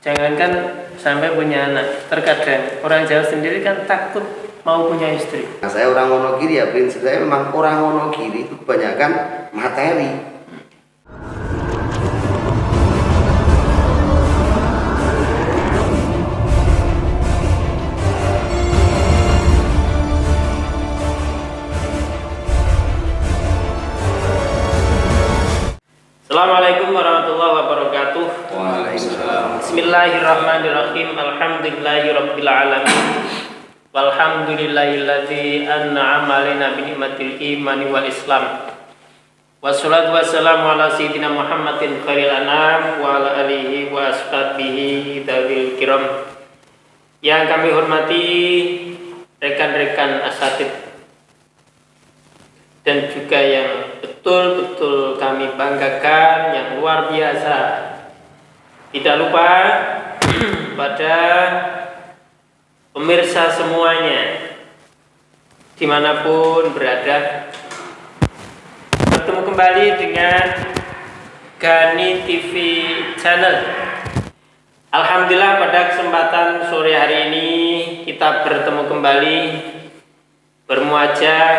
Jangankan sampai punya anak, terkadang orang Jawa sendiri kan takut mau punya istri. Nah, saya orang Wonogiri ya, prinsip saya memang orang Wonogiri itu kebanyakan materi. Assalamualaikum warahmatullahi wabarakatuh. Waalaikumsalam. Bismillahirrahmanirrahim. Alhamdulillahirabbil alamin. Walhamdulillahilladzi an'ama 'alaina bi ni'matil imani wal islam. Wassalatu wassalamu ala sayyidina Muhammadin khairil anam wa ala alihi wa ashabihi dzawil kiram. Yang kami hormati rekan-rekan asatid dan juga yang betul-betul kami banggakan, yang luar biasa. Tidak lupa pada pemirsa semuanya dimanapun berada, bertemu kembali dengan Gani TV Channel. Alhamdulillah pada kesempatan sore hari ini kita bertemu kembali, bermuajah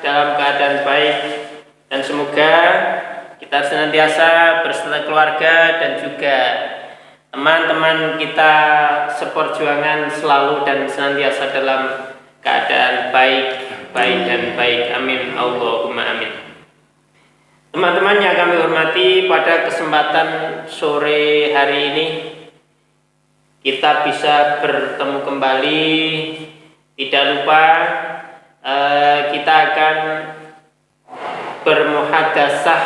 dalam keadaan baik, dan semoga kita senantiasa bersama keluarga dan juga teman-teman kita seperjuangan selalu dan senantiasa dalam keadaan baik dan baik. Amin Allahumma amin. Teman-teman yang kami hormati, pada kesempatan sore hari ini kita bisa bertemu kembali. Tidak lupa kita akan bermuhadasah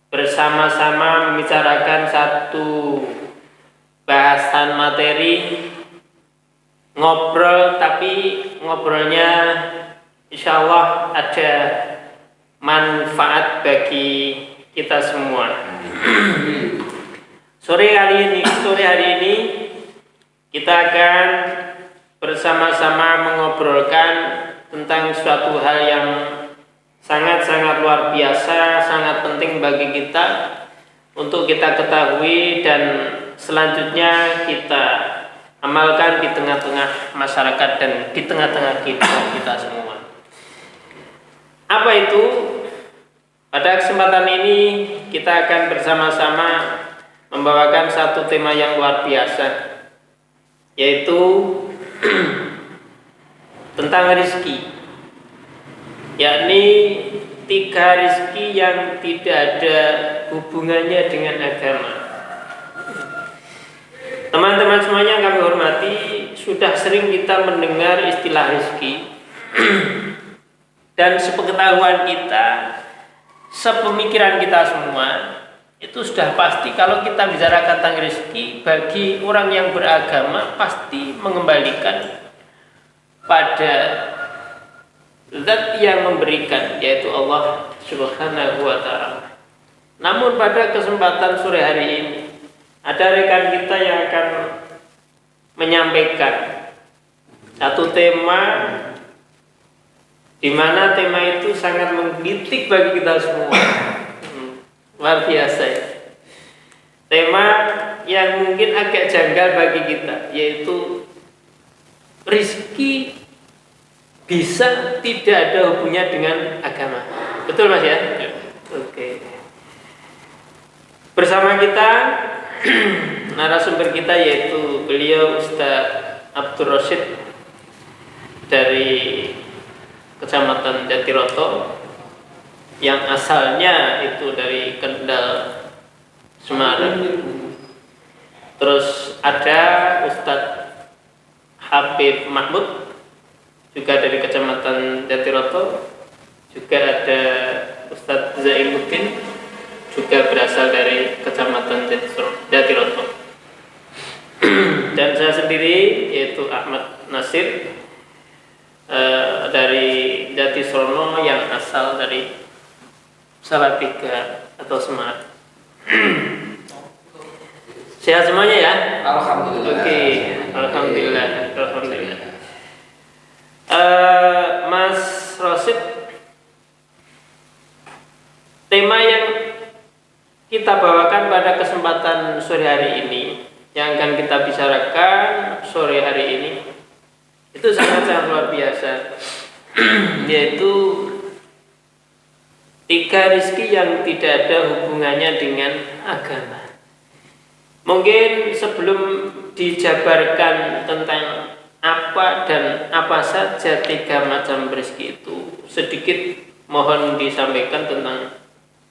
bersama-sama, membicarakan satu bahasan materi, ngobrol, tapi ngobrolnya insya Allah ada manfaat bagi kita semua. Sore hari ini kita akan bersama-sama mengobrolkan tentang suatu hal yang sangat-sangat luar biasa, sangat penting bagi kita untuk kita ketahui dan selanjutnya kita amalkan di tengah-tengah masyarakat dan di tengah-tengah kita semua. Apa itu? Pada kesempatan ini kita akan bersama-sama membawakan satu tema yang luar biasa, yaitu tentang rezeki, yakni 3 rezeki yang tidak ada hubungannya dengan agama. Teman-teman semuanya yang kami hormati, sudah sering kita mendengar istilah rezeki dan sepengetahuan kita, sepemikiran kita semua, itu sudah pasti kalau kita bicara tentang rezeki, bagi orang yang beragama pasti mengembalikan pada Zat yang memberikan, yaitu Allah Subhanahu wa ta'ala. Namun pada kesempatan sore hari ini ada rekan kita yang akan menyampaikan satu tema, di mana tema itu sangat menggelitik bagi kita semua. Luar biasa ya. Tema yang mungkin agak janggal bagi kita, yaitu rezeki bisa tidak ada hubungannya dengan agama. Betul Mas ya? Oke. Bersama kita narasumber kita yaitu beliau Ustaz Abdul Rasyid dari Kecamatan Jatiroto, yang asalnya itu dari Kendal, Semarang. Terus ada Ustadz Habib Mahmud juga dari Kecamatan Jatiroto, juga ada Ustadz Zainuddin juga berasal dari Kecamatan Jatiroto, dan saya sendiri yaitu Ahmad Nasir dari Jatisrono yang asal dari Salatiga atau Semarang. Sehat semuanya ya? Alhamdulillah. Oke, alhamdulillah. Mas Rosid, tema yang kita bawakan pada kesempatan sore hari ini yang akan kita bicarakan sore hari ini itu sangat-sangat luar biasa, yaitu 3 rizki yang tidak ada hubungannya dengan agama. Mungkin sebelum dijabarkan tentang apa dan apa saja 3 macam rezeki itu, sedikit mohon disampaikan tentang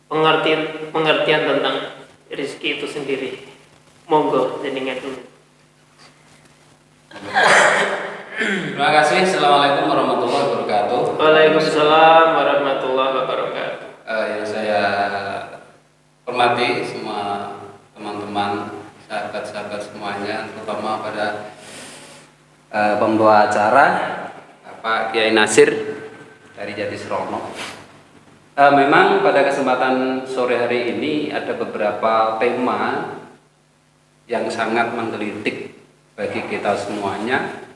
pengertian tentang rezeki itu sendiri. Monggo jenengan dulu. Terima kasih. Assalamualaikum warahmatullahi wabarakatuh. Waalaikumsalam warahmatullahi wabarakatuh. Yang saya hormati semua teman-teman, sahabat-sahabat semuanya, terutama pada pembawa acara Pak Kiai Nasir dari Jatisrono. Memang pada kesempatan sore hari ini ada beberapa tema yang sangat menggelitik bagi kita semuanya.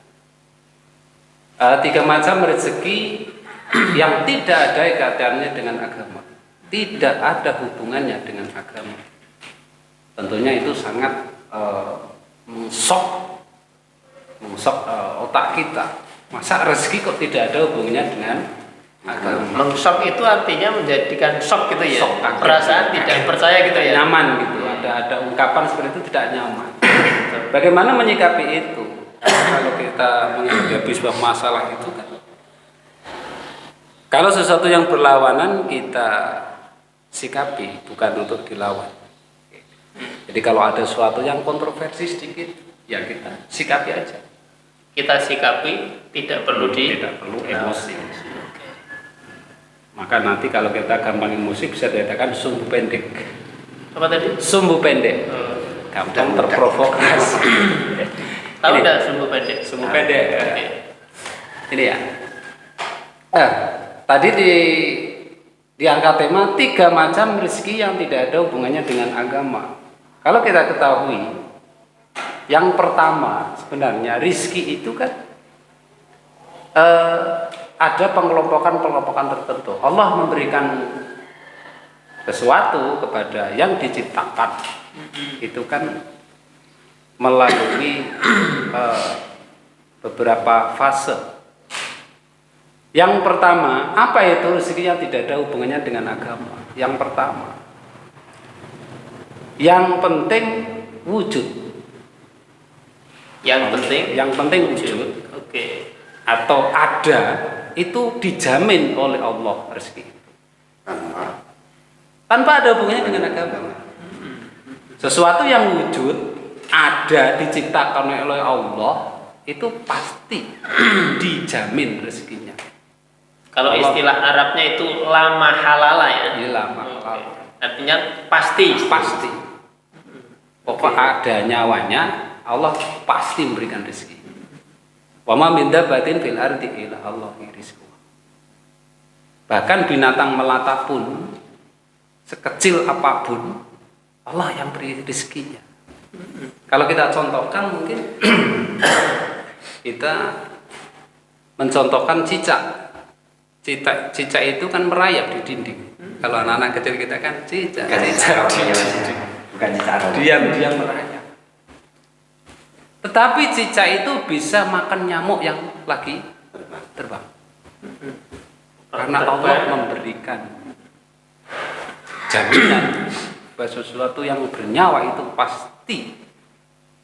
3 macam rezeki yang tidak ada kaitannya dengan agama, tidak ada hubungannya dengan agama. Tentunya itu sangat mensok otak kita. Masa rezeki kok tidak ada hubungannya dengan agama? Mengsok itu artinya menjadikan shock gitu ya. Shock, kaget. Perasaan tidak percaya gitu ya. Nyaman gitu. Ada ungkapan seperti itu tidak nyaman. Bagaimana menyikapi itu? Kalau kita menghadapi sebuah masalah itu kan, kalau sesuatu yang berlawanan kita sikapi, bukan untuk dilawan. Jadi kalau ada sesuatu yang kontroversi sedikit, ya kita sikapi aja. Kita sikapi, tidak perlu emosi. Maka nanti kalau kita gampang emosi bisa dikatakan sumbu pendek. Apa tadi? Sumbu pendek. Gampang terprovokasi. Tahu enggak sumbu pendek? Sumbu pendek. Okay. Ini ya. Tadi diangkat tema 3 macam rezeki yang tidak ada hubungannya dengan agama. Kalau kita ketahui, yang pertama sebenarnya rezeki itu kan ada pengelompokan tertentu. Allah memberikan sesuatu kepada yang diciptakan, itu kan melalui beberapa fase. Yang pertama, apa itu rezeki yang tidak ada hubungannya dengan agama? Yang pertama, yang penting wujud. Yang penting wujud. Oke. Atau ada, itu dijamin oleh Allah rezeki. Tanpa ada hubungannya dengan agama. Sesuatu yang wujud, ada, diciptakan oleh Allah, itu pasti dijamin rezekinya. Kalau istilah Arabnya itu lama halala ya. Ini lama halala. Artinya pasti. Pokok ada nyawanya, Allah pasti memberikan rezeki. Wa ma min dabbatin fil ardi illa Allahi rizquha. Bahkan binatang melata pun, sekecil apapun, Allah yang beri rezekinya. Kalau kita contohkan mungkin kita mencontohkan cicak. Cicak itu kan merayap di dinding. Kalau anak-anak kecil kita kan cicak. Bukan cicak. Diam-diam merayap. Tetapi cicak itu bisa makan nyamuk yang lagi terbang. Karena Allah memberikan jaminan bahwa sesuatu yang bernyawa itu pasti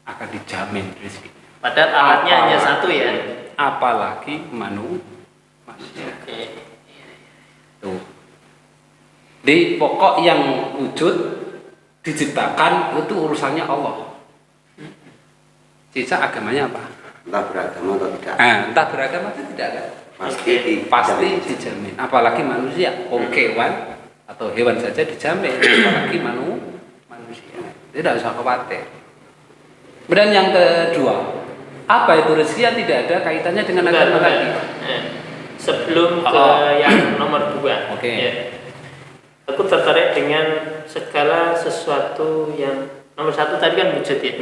akan dijamin rezeki. Padahal alatnya hanya satu ya. Apalagi manusia. Oke. Tuh. Di pokok yang wujud diciptakan itu urusannya Allah. Cicak agamanya apa? Entah beragama atau tidak. Entah beragama atau tidak kan? Pasti dijamin. Apalagi manusia, hewan atau hewan saja dijamin. Apalagi manusia. Tidak usah khawatir. Kemudian yang kedua, apa itu rezeki yang tidak ada kaitannya dengan agama tadi? Sebelum ke yang nomor 2, Oke. Ya. Aku tertarik dengan segala sesuatu yang nomor 1 tadi kan wujud ya.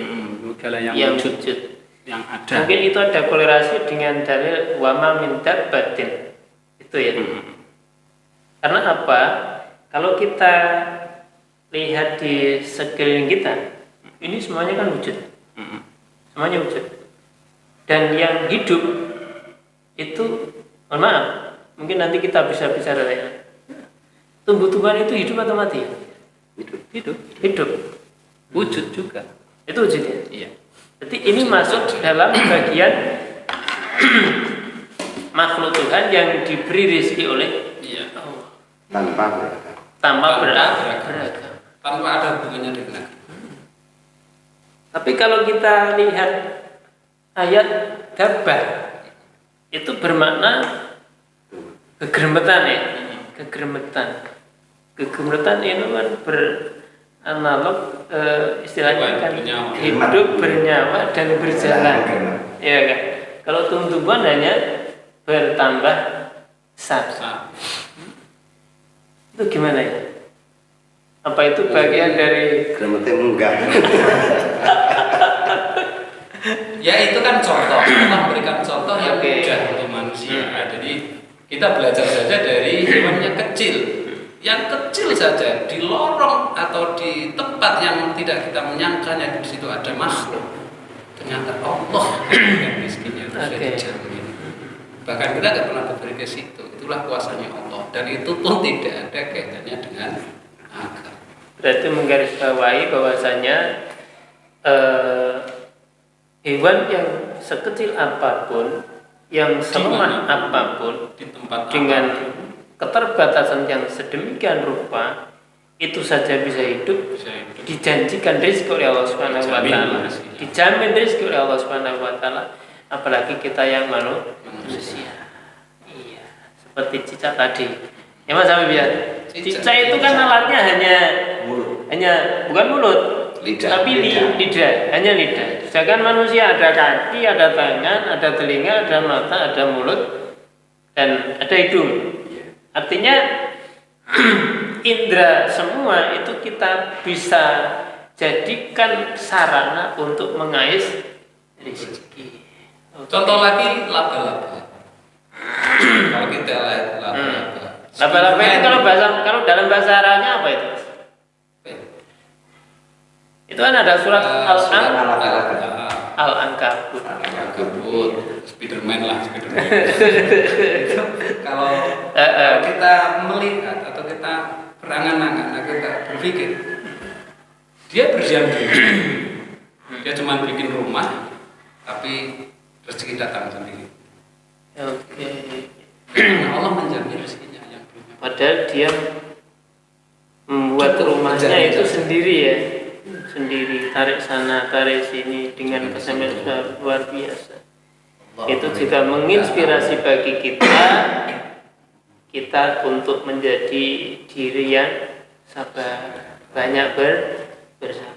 Segala yang wujud, yang ada. Mungkin itu ada korelasi dengan dalil wama min dabbatin. Itu ya. Karena apa? Kalau kita lihat di sekeliling kita, ini semuanya kan wujud. Semuanya wujud. Dan yang hidup itu, mohon maaf, mungkin nanti kita bisa bicara ya. Tumbuh-tumbuhan itu hidup atau mati? Hidup. Wujud juga. Itu wujudnya. Iya. Jadi ini masuk dalam bagian makhluk Tuhan yang diberi rezeki oleh Allah. Tanpa beragam. Tanpa ada hubungannya dengan agama. Tapi kalau kita lihat ayat Dabbah, itu bermakna kegeremetan ya, kegeremetan itu kan beranalog istilahnya kan hidup, bernyawa dan berjalan, ya kan. Kalau tumbuhan hanya bertambah besar. Itu gimana ya? Apa itu bagian dari Geremetnya munggah. Ya itu kan contoh, kita memberikan contoh yang Oke. mudah untuk manusia. Jadi kita belajar saja dari hewan yang kecil saja di lorong atau di tempat yang tidak kita menyangkanya, di situ ada makhluk. Ternyata Allah yang miskinnya itu sudah dijamin. Bahkan kita nggak pernah berpikir ke situ. Itulah kuasanya Allah dan itu pun tidak ada kaitannya dengan agama. Berarti menggarisbawahi bahwasanya hewan yang sekecil apapun, yang selemah apapun, Di tempat dengan apapun keterbatasan yang sedemikian rupa, itu saja bisa hidup, bisa hidup. dijanjikan rezeki oleh Allah Subhanahu wa taala, Dijamin. dijamin rezeki oleh Allah Subhanahu wa taala, apalagi kita yang manusia. Iya, seperti cicak tadi. Ya Mas Habib ya. Cicak itu kan alatnya hanya bukan mulut, Lidah. tapi lidah, hanya lidah. Sedangkan manusia ada kaki, ada tangan, ada telinga, ada mata, ada mulut, dan ada hidung. Artinya indera semua itu kita bisa jadikan sarana untuk mengais rezeki. Contoh lagi laba-laba. Kalau kita lihat laba-laba. Laba-laba itu kalau dalam bahasa Arabnya apa itu? Itu kan ada surat Al-Ankabut. Al-Ankabut, Spiderman lah, Spiderman. Itu kalau kita melihat atau kita berangan-angan, atau kita berpikir, dia berdiam diri. Dia cuma bikin rumah, tapi rezeki datang sendiri. Oke. Karena Allah menjamin rezekinya yang punya. Padahal dia membuat rumahnya itu sendiri ya, sendiri, tarik sana tarik sini dengan kesamaan luar biasa. Itu juga menginspirasi bagi kita untuk menjadi diri yang sabar, banyak bersabar.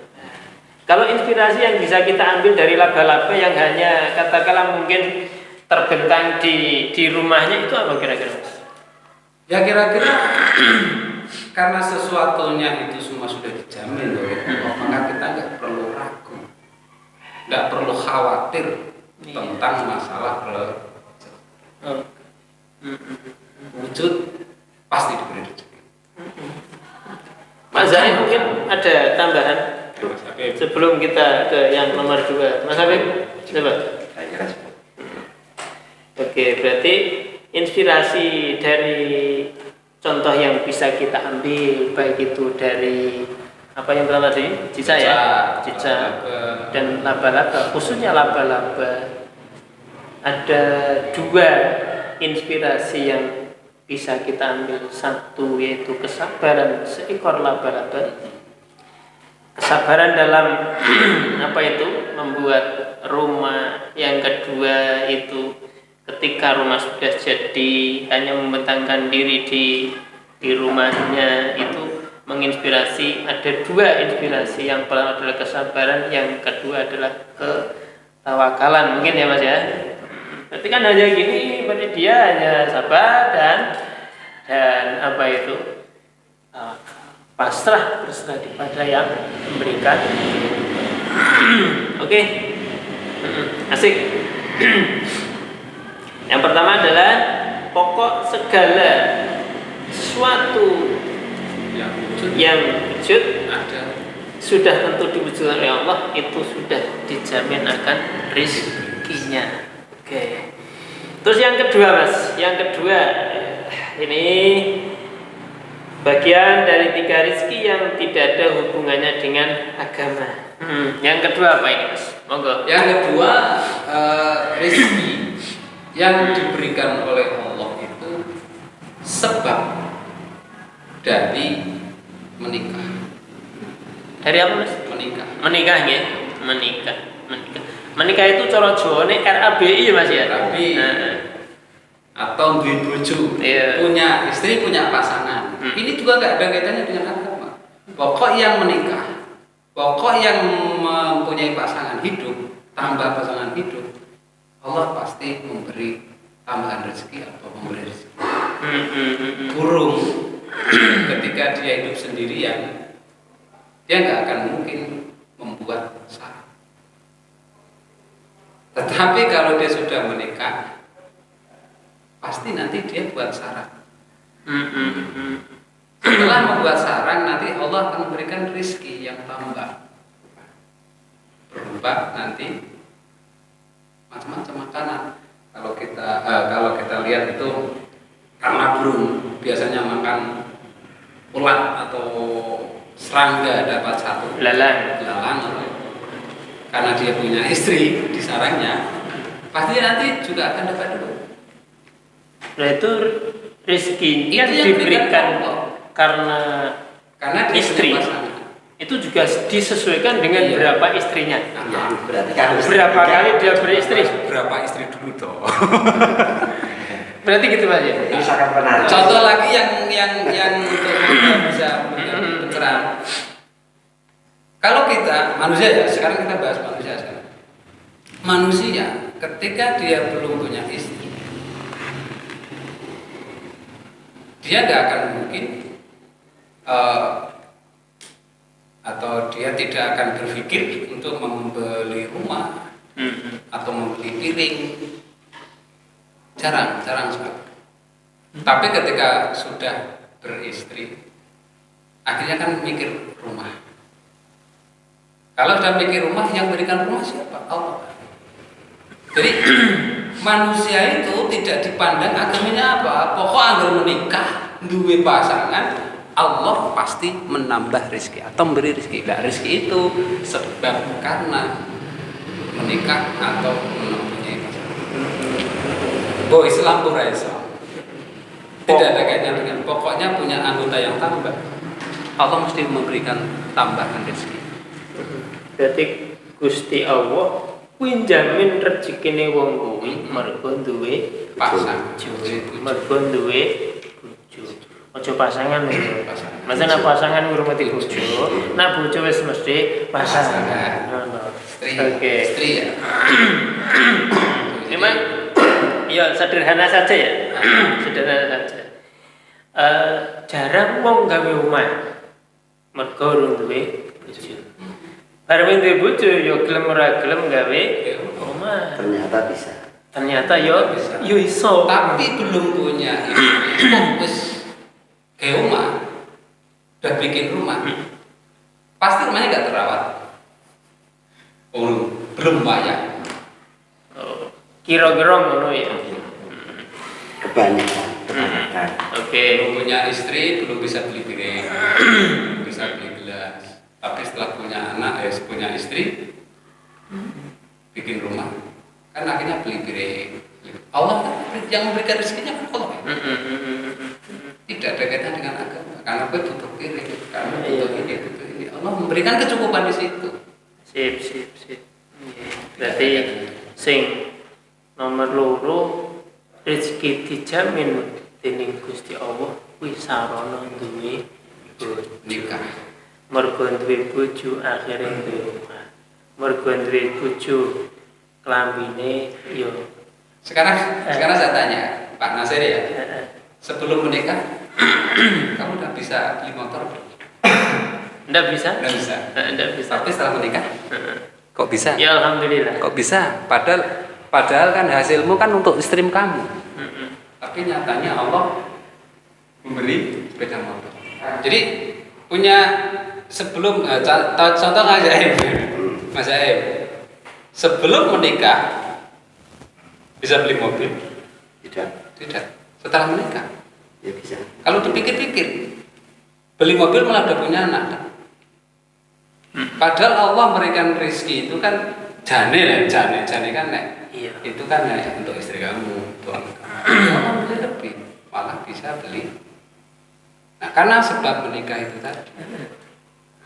Kalau inspirasi yang bisa kita ambil dari laba-laba yang hanya katakanlah mungkin terbentang di rumahnya, itu apa kira-kira? Ya kira-kira karena sesuatunya itu semua sudah dijamin oleh Allah, maka kita nggak perlu ragu, nggak perlu khawatir tentang masalah wujud pasti diberi rezeki. Mas Zain mungkin ada tambahan sebelum kita ke yang nomor 2. Mas Habib, coba. Oke, berarti inspirasi dari contoh yang bisa kita ambil, baik itu dari apa yang pertama tadi, cicak dan laba-laba, khususnya laba-laba. Ada 2 inspirasi yang bisa kita ambil. Satu yaitu kesabaran seekor laba-laba, kesabaran dalam apa itu membuat rumah. Yang kedua itu ketika rumah sudah jadi, hanya membentangkan diri di rumahnya, itu menginspirasi. Ada 2 inspirasi, yang pertama adalah kesabaran, yang kedua adalah ketawakalan, mungkin ya Mas ya. Berarti kan hanya gini, berarti dia hanya sabar dan apa itu pasrah, berserah kepada yang memberikan. Oke. Asik. Yang pertama adalah pokok segala sesuatu yang wujud sudah tentu diwujudkan oleh Allah, itu sudah dijamin akan rizkinya. Oke. Terus yang kedua Mas, yang kedua ini bagian dari 3 rizki yang tidak ada hubungannya dengan agama. Yang kedua apa ini Mas? Monggo. Yang kedua, rezeki yang diberikan oleh Allah itu sebab dari menikah. Dari apa Mas? Menikah. Menikah ya? Menikah. Menikah itu cara Jawane RABI ya Mas ya? RABI. Atau duwe bojo, Iya. punya istri, punya pasangan. Ini juga nggak ada kaitannya dengan agama. Pokok yang menikah, pokok yang mempunyai pasangan hidup, tambah pasangan hidup, Allah pasti memberi tambahan rezeki atau memberi rezeki. Burung ketika dia hidup sendirian, dia nggak akan mungkin membuat sarang. Tetapi kalau dia sudah menikah, pasti nanti dia buat sarang. Setelah membuat sarang, nanti Allah akan memberikan rezeki yang tambah, berupa nanti macam-macam makanan. Kalau kita lihat itu karena burung biasanya makan ulat atau serangga dapat satu Lalang. karena dia punya istri di sarangnya, pasti nanti juga akan dapat dua. Nah itu rezeki yang Itu yang diberikan karena dia istri. punya pasangan. Itu juga disesuaikan dengan Iya. berapa istrinya. Ya, berarti harus Berapa kali dia beristri? Berapa istri dulu toh? Berarti gitu Mas ya. Ini sangat menarik. Contoh lagi yang untuk kita bisa menjadi pencerahan. Kalau kita manusia ya, sekarang kita bahas manusia sekarang. Manusia ketika dia belum punya istri, dia nggak akan mungkin atau dia tidak akan berpikir untuk membeli rumah atau membeli piring. Jarang sekali. Tapi ketika sudah beristri, akhirnya kan mikir rumah. Kalau sudah mikir rumah, yang berikan rumah siapa? Allah. Jadi manusia itu tidak dipandang agamanya apa. Pokok anggar menikah, duwe pasangan, Allah pasti menambah rezeki atau memberi rezeki. Nah, rezeki itu sebab karena menikah atau mempunyai pasangan. Oh, Islam pura Islam. Tidak ada kaitannya dengan pokoknya punya anggota yang tambah. Allah mesti memberikan tambahan rezeki. Berarti Gusti Allah kuwi jamin rezekine wong kuwi mergo duwe Pasangan. mergo duwe bojo. Ojo pasangan lho. Pasangan. Maksudnya pasangan ngurmati bojo, nak bojo wis mesti pasangan. Istri. Oke. Istri ya. Memang ya sederhana saja ya. Sederhana saja. Jarang wong gawe omah. Mergo urung duwe bojo. Bareng duwe bojo ya gelem ora gelem gawe omah. Ternyata bisa. Ternyata yo iso. Tapi belum punya istri. Wis kayak rumah. Udah bikin rumah. Pasti rumahnya nggak terawat. Oh, belum banyak. Oh, kira-kira ngono ya. Kebanyakan. Oke. Belum punya istri, belum bisa beli piring, belum bisa beli gelas. Tapi setelah punya anak, punya istri, bikin rumah, kan akhirnya beli piring. Allah kan yang memberikan rezekinya kan Allah. Tidak ada kaitan dengan agama. Karena gue butuh piring, karena butuh ini. Allah memberikan kecukupan di situ. Sip. Berarti sing nomor loro rezeki dijamin dening Gusti Allah kuwi sarana duwe Nikah. mergo duwe bojo akhire duwe omah. Mergo duwe bojo klambine yo. Sekarang saya tanya Pak Nasir ya, sebelum menikah kamu udah bisa beli motor? Ndak bisa? Nggak bisa. Ndak bisa. Tapi setelah menikah, kok bisa? Ya alhamdulillah. Kok bisa? Padahal kan hasilmu kan untuk istri kamu. Tapi nyatanya Allah memberi sepeda motor. Jadi punya sebelum contoh ajaib, Mas Aib, sebelum menikah bisa beli mobil? Tidak. Setelah menikah? Ya bisa. Kalau dipikir-pikir, beli mobil malah udah punya anak. Padahal Allah memberikan rezeki itu kan jane kan Iya. itu kan untuk istri kamu, untuk anak kamu. Allah beli lebih, malah bisa beli. Nah, karena sebab menikah itu tadi,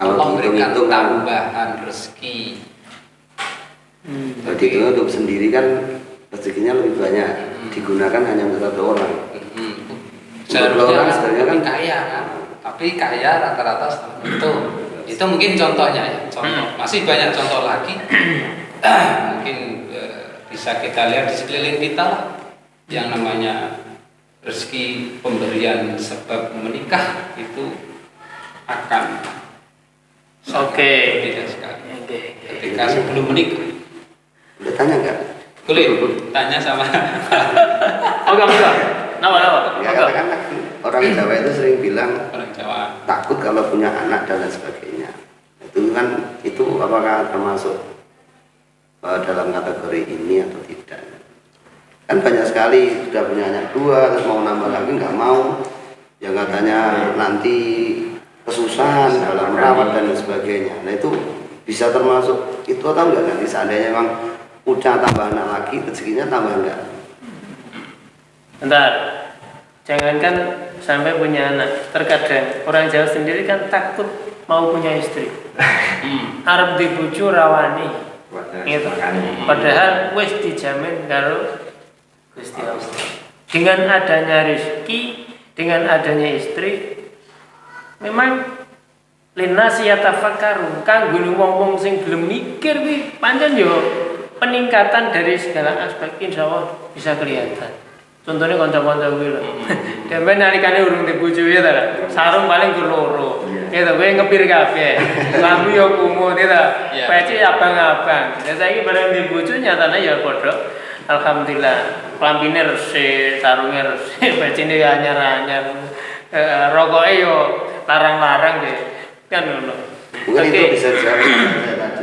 Allah memberikan tambahan rezeki. Kalau dihitung sendiri kan rezekinya lebih banyak, digunakan hanya untuk satu orang. Seharusnya orang kan sebenarnya lebih kan kaya kan, tapi kaya rata-rata itu mungkin contohnya ya. Contoh masih banyak contoh lagi. Mungkin bisa kita lihat di sekeliling kita lah, yang namanya rezeki pemberian sebab menikah itu akan berbeda sekali. Ketika sebelum menikah, udah tanya nggak? boleh tanya sama Enggak. Nama. Ya katakanlah orang Jawa itu sering bilang orang Jawa. takut kalau punya anak dan lain sebagainya. Itu apakah termasuk dalam kategori ini atau tidak? Kan banyak sekali sudah punya anak 2 terus mau nambah lagi nggak mau, yang katanya nanti kesusahan dalam merawat dan lain sebagainya. Nah itu bisa termasuk itu atau enggak? Nanti seandainya memang udah tambah anak lagi, rezekinya tambah enggak? Bentar, jangankan sampai punya anak, terkadang orang Jawa sendiri kan takut mau punya istri. Arep dibojo rawani, gitu. Padahal wis dijamin karo Gusti Allah. Dengan adanya rezeki, dengan adanya istri, memang linasi yatafakkarun, kanggo wong-wong sing gelem mikir kuwi pancen yo peningkatan dari segala aspek insyaallah bisa kelihatan. Contohnya kanca-kanca kuwi lho. Dembe nalikane urung dibojo ya ta. Sarung paling gur loro. Ya ta kowe ngepir kabeh. Lampu ya kumut ya ta. Peci abang-abang. Ya saiki bareng dibojo nyatane ya padha. Alhamdulillah. Klampine resik, sarunge resik, pecine anyar-anyar. Rokoke yo larang-larang deh. Kan ngono. Mungkin itu bisa dijawab saya tadi.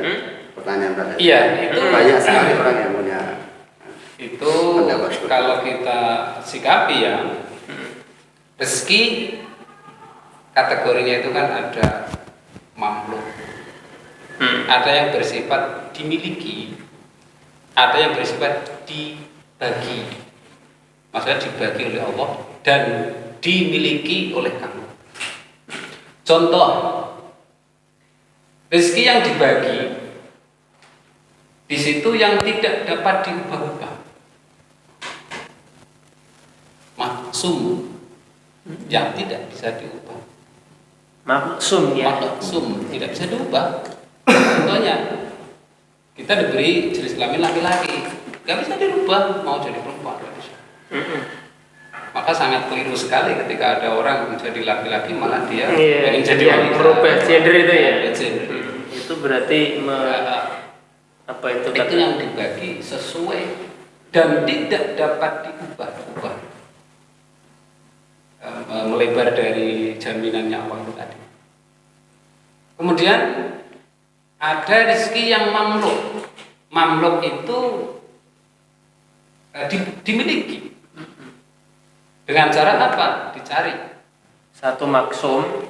Pertanyaan tadi. Iya, itu banyak sekali orang yang punya. Itu kalau kita sikapi ya, rezeki kategorinya itu kan ada mamluk, ada yang bersifat dimiliki, ada yang bersifat dibagi. Maksudnya dibagi oleh Allah dan dimiliki oleh kamu. Contoh, rezeki yang dibagi di situ yang tidak dapat diubah-ubah. Maksum yang tidak bisa diubah. Maksum ya. Maksum tidak bisa diubah. Contohnya kita diberi jenis kelamin laki-laki, nggak bisa dirubah mau jadi perempuan, nggak bisa. Maka sangat keliru sekali ketika ada orang menjadi laki-laki malah dia ingin jadi wanita. Merubah gender itu ya. Gender. Itu berarti apa itu kata? Itu yang dibagi sesuai dan tidak dapat diubah-ubah. Melebar dari jaminannya Allah itu tadi. Kemudian ada rezeki yang mamluk. Mamluk itu dimiliki. Dengan cara apa? Dicari. Satu maksum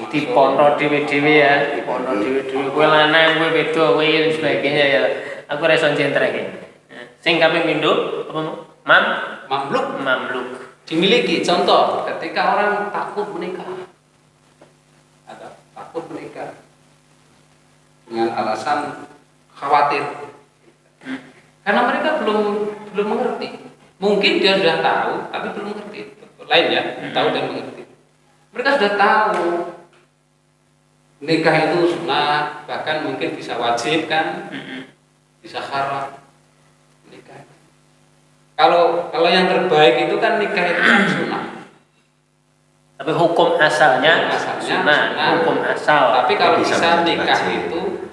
dipono dhewe-dhewe ya, dipono dhewe-dhewe. Kowe lanang, kowe wedok, kowe dan sebagainya ya. Aku ora iso njentreke. Sing kaping pindho apa mamluk. Dimiliki. Contoh, ketika orang takut menikah. Ada takut menikah dengan alasan khawatir. Karena mereka belum mengerti. Mungkin dia sudah tahu, tapi belum mengerti. Lain ya, tahu dan mengerti. Mereka sudah tahu nikah itu sunnah, bahkan mungkin bisa wajib kan, bisa haram nikah. Kalau yang terbaik itu kan nikah itu kan sunnah. Tapi hukum asalnya sunnah. Hukum asal. Tapi kalau bisa nikah itu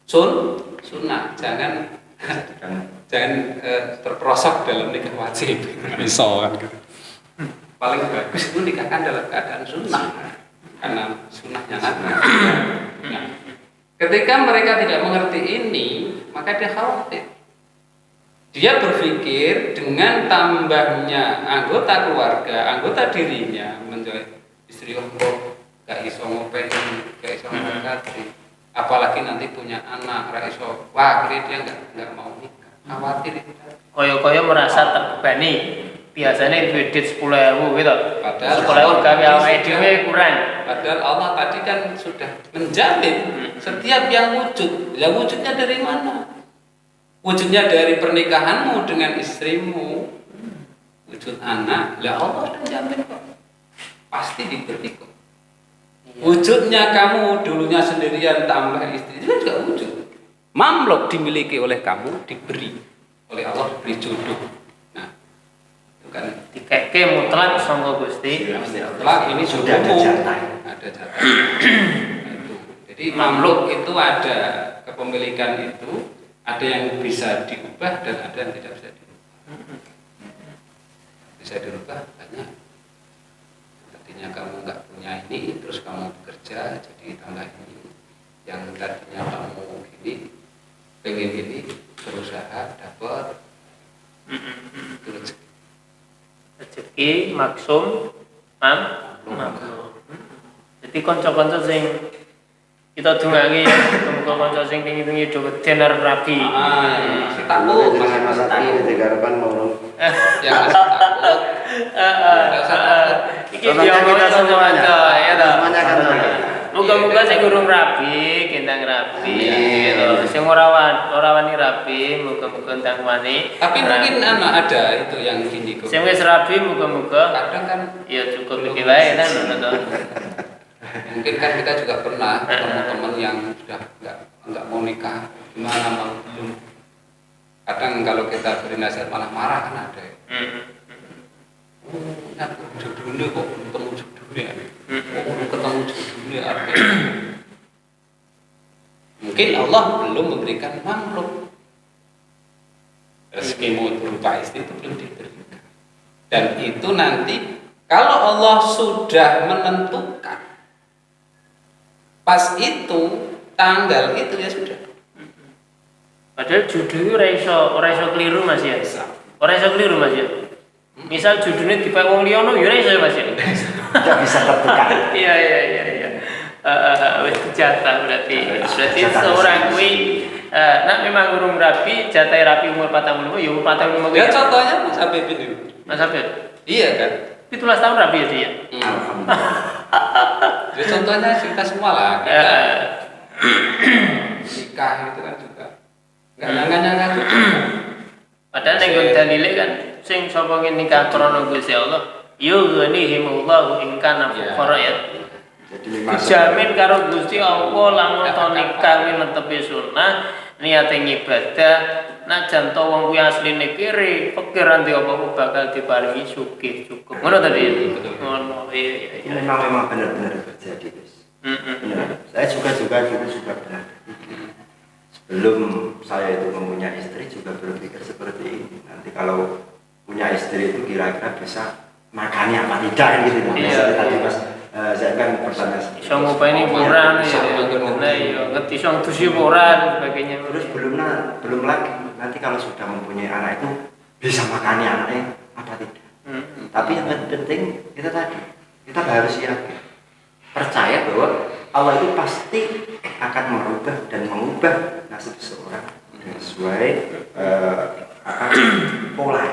sunnah, jangan terperosok dalam nikah wajib. Misalkan paling bagus itu nikahkan dalam keadaan sunnah. karena sunnahnya Nabi. Nah, ketika mereka tidak mengerti ini, maka dia khawatir. Dia berpikir dengan tambahnya anggota keluarga, anggota dirinya menjadi istri kok gak iso ngopeni, gak iso ngangkat, apalagi nanti punya anak, gak iso, wah akhirnya dia nggak mau nikah, khawatir itu. Koyo-koyo merasa terbebani. Biasanya duit 10.000 gitu. Padahal 10.000 gawe awake dhewe kurang. Padahal Allah tadi kan sudah menjamin setiap yang wujud. Ya wujudnya dari mana? Wujudnya dari pernikahanmu dengan istrimu. Wujud anak, ya Allah sudah jamin kok. Pasti diberi kok. Wujudnya kamu dulunya sendirian tambah istri itu juga wujud. Mamluk dimiliki oleh kamu, diberi oleh Allah, diberi jodoh. Nah, itu kan Dikeke mutlak sangga Gusti. setelah ini Sudah ada jatah. ada jatah. Nah, itu. Jadi mamluk itu ada kepemilikan itu, ada yang bisa diubah dan ada yang tidak bisa diubah. Bisa dirubah banyak. Artinya kamu nggak punya ini, terus kamu bekerja jadi tambah ini. Yang tadinya kamu gini, pengen ini, berusaha dapat itu rezeki. Rezeki maksum maklum. Jadi kanca-kanca sing kita dungangi muga kanca sing tinggi-tinggi do weden arep rabi. Masih takut, masih masa takut. ini harapan mau Yang masih takut. Iki diomongin semuanya ya ta. Semuanya kan Muga-muga sing urung rabi, gendang rabi gitu. Sing ora wani rabi, muga-muga ndang wani. Tapi mungkin ada itu yang gini kok. Sing wis rabi muga-muga Kadang kan ya cukup iki wae kan ngono to. mungkin kan kita juga pernah ketemu teman yang sudah nggak mau nikah, gimana mau belum. Kadang kalau kita beri nasihat malah marah kan ada. Aku jodohnya kok belum ketemu jodohnya. Belum ketemu jodohnya apa? Mungkin Allah belum memberikan mamluk. Rezekimu berupa istri itu belum diberikan. Dan itu nanti kalau Allah sudah menentukan pas itu tanggal itu ya sudah. Padahal judulnya ora iso keliru Mas ya. Ora iso keliru Mas ya. Misal judulnya dipek wong liya no ya ora iso Mas ya. tidak bisa tertekan. Iya. Wis jatah berarti seorang kuwi nak memang urung rapi, jatah rapi umur 45 ya umur 45 Ya contohnya Mas Habib ini. Mas Habib. Iya kan? 17 tahun rapi ya dia. Alhamdulillah. Ya contohnya kita semua lah. Kita nikah itu kan juga nggak nyangka juga. Padahal ning nggon dalile kan sing sapa nikah krana Gusti Allah, yughnihimullahu in kana fuqara ya. Jadi Dijamin karo Gusti Allah lamun to nikah kuwi netepi sunah, niate ngibadah, najan to wong kuwi asline kiri, pikiran di apa bakal diparingi sugih cukup. Ngono tadi. Ngono. Iya. memang benar-benar terjadi, guys. Benar. Saya juga dulu juga pernah berpikir. Sebelum saya itu mempunyai istri juga berpikir seperti ini. Nanti kalau punya istri itu kira-kira bisa makannya apa tidak kan gitu. Iya. Tadi Mas saya kan pertanyaan seperti Iso ngopeni murah ya. Ngerti iso dusi ora dan sebagainya. Terus belum lagi nanti kalau sudah mempunyai anak itu bisa makani anaknya apa tidak. Tapi yang penting kita tadi kita harus yakin, percaya bahwa Allah itu pasti akan merubah dan mengubah nasib seseorang sesuai pola.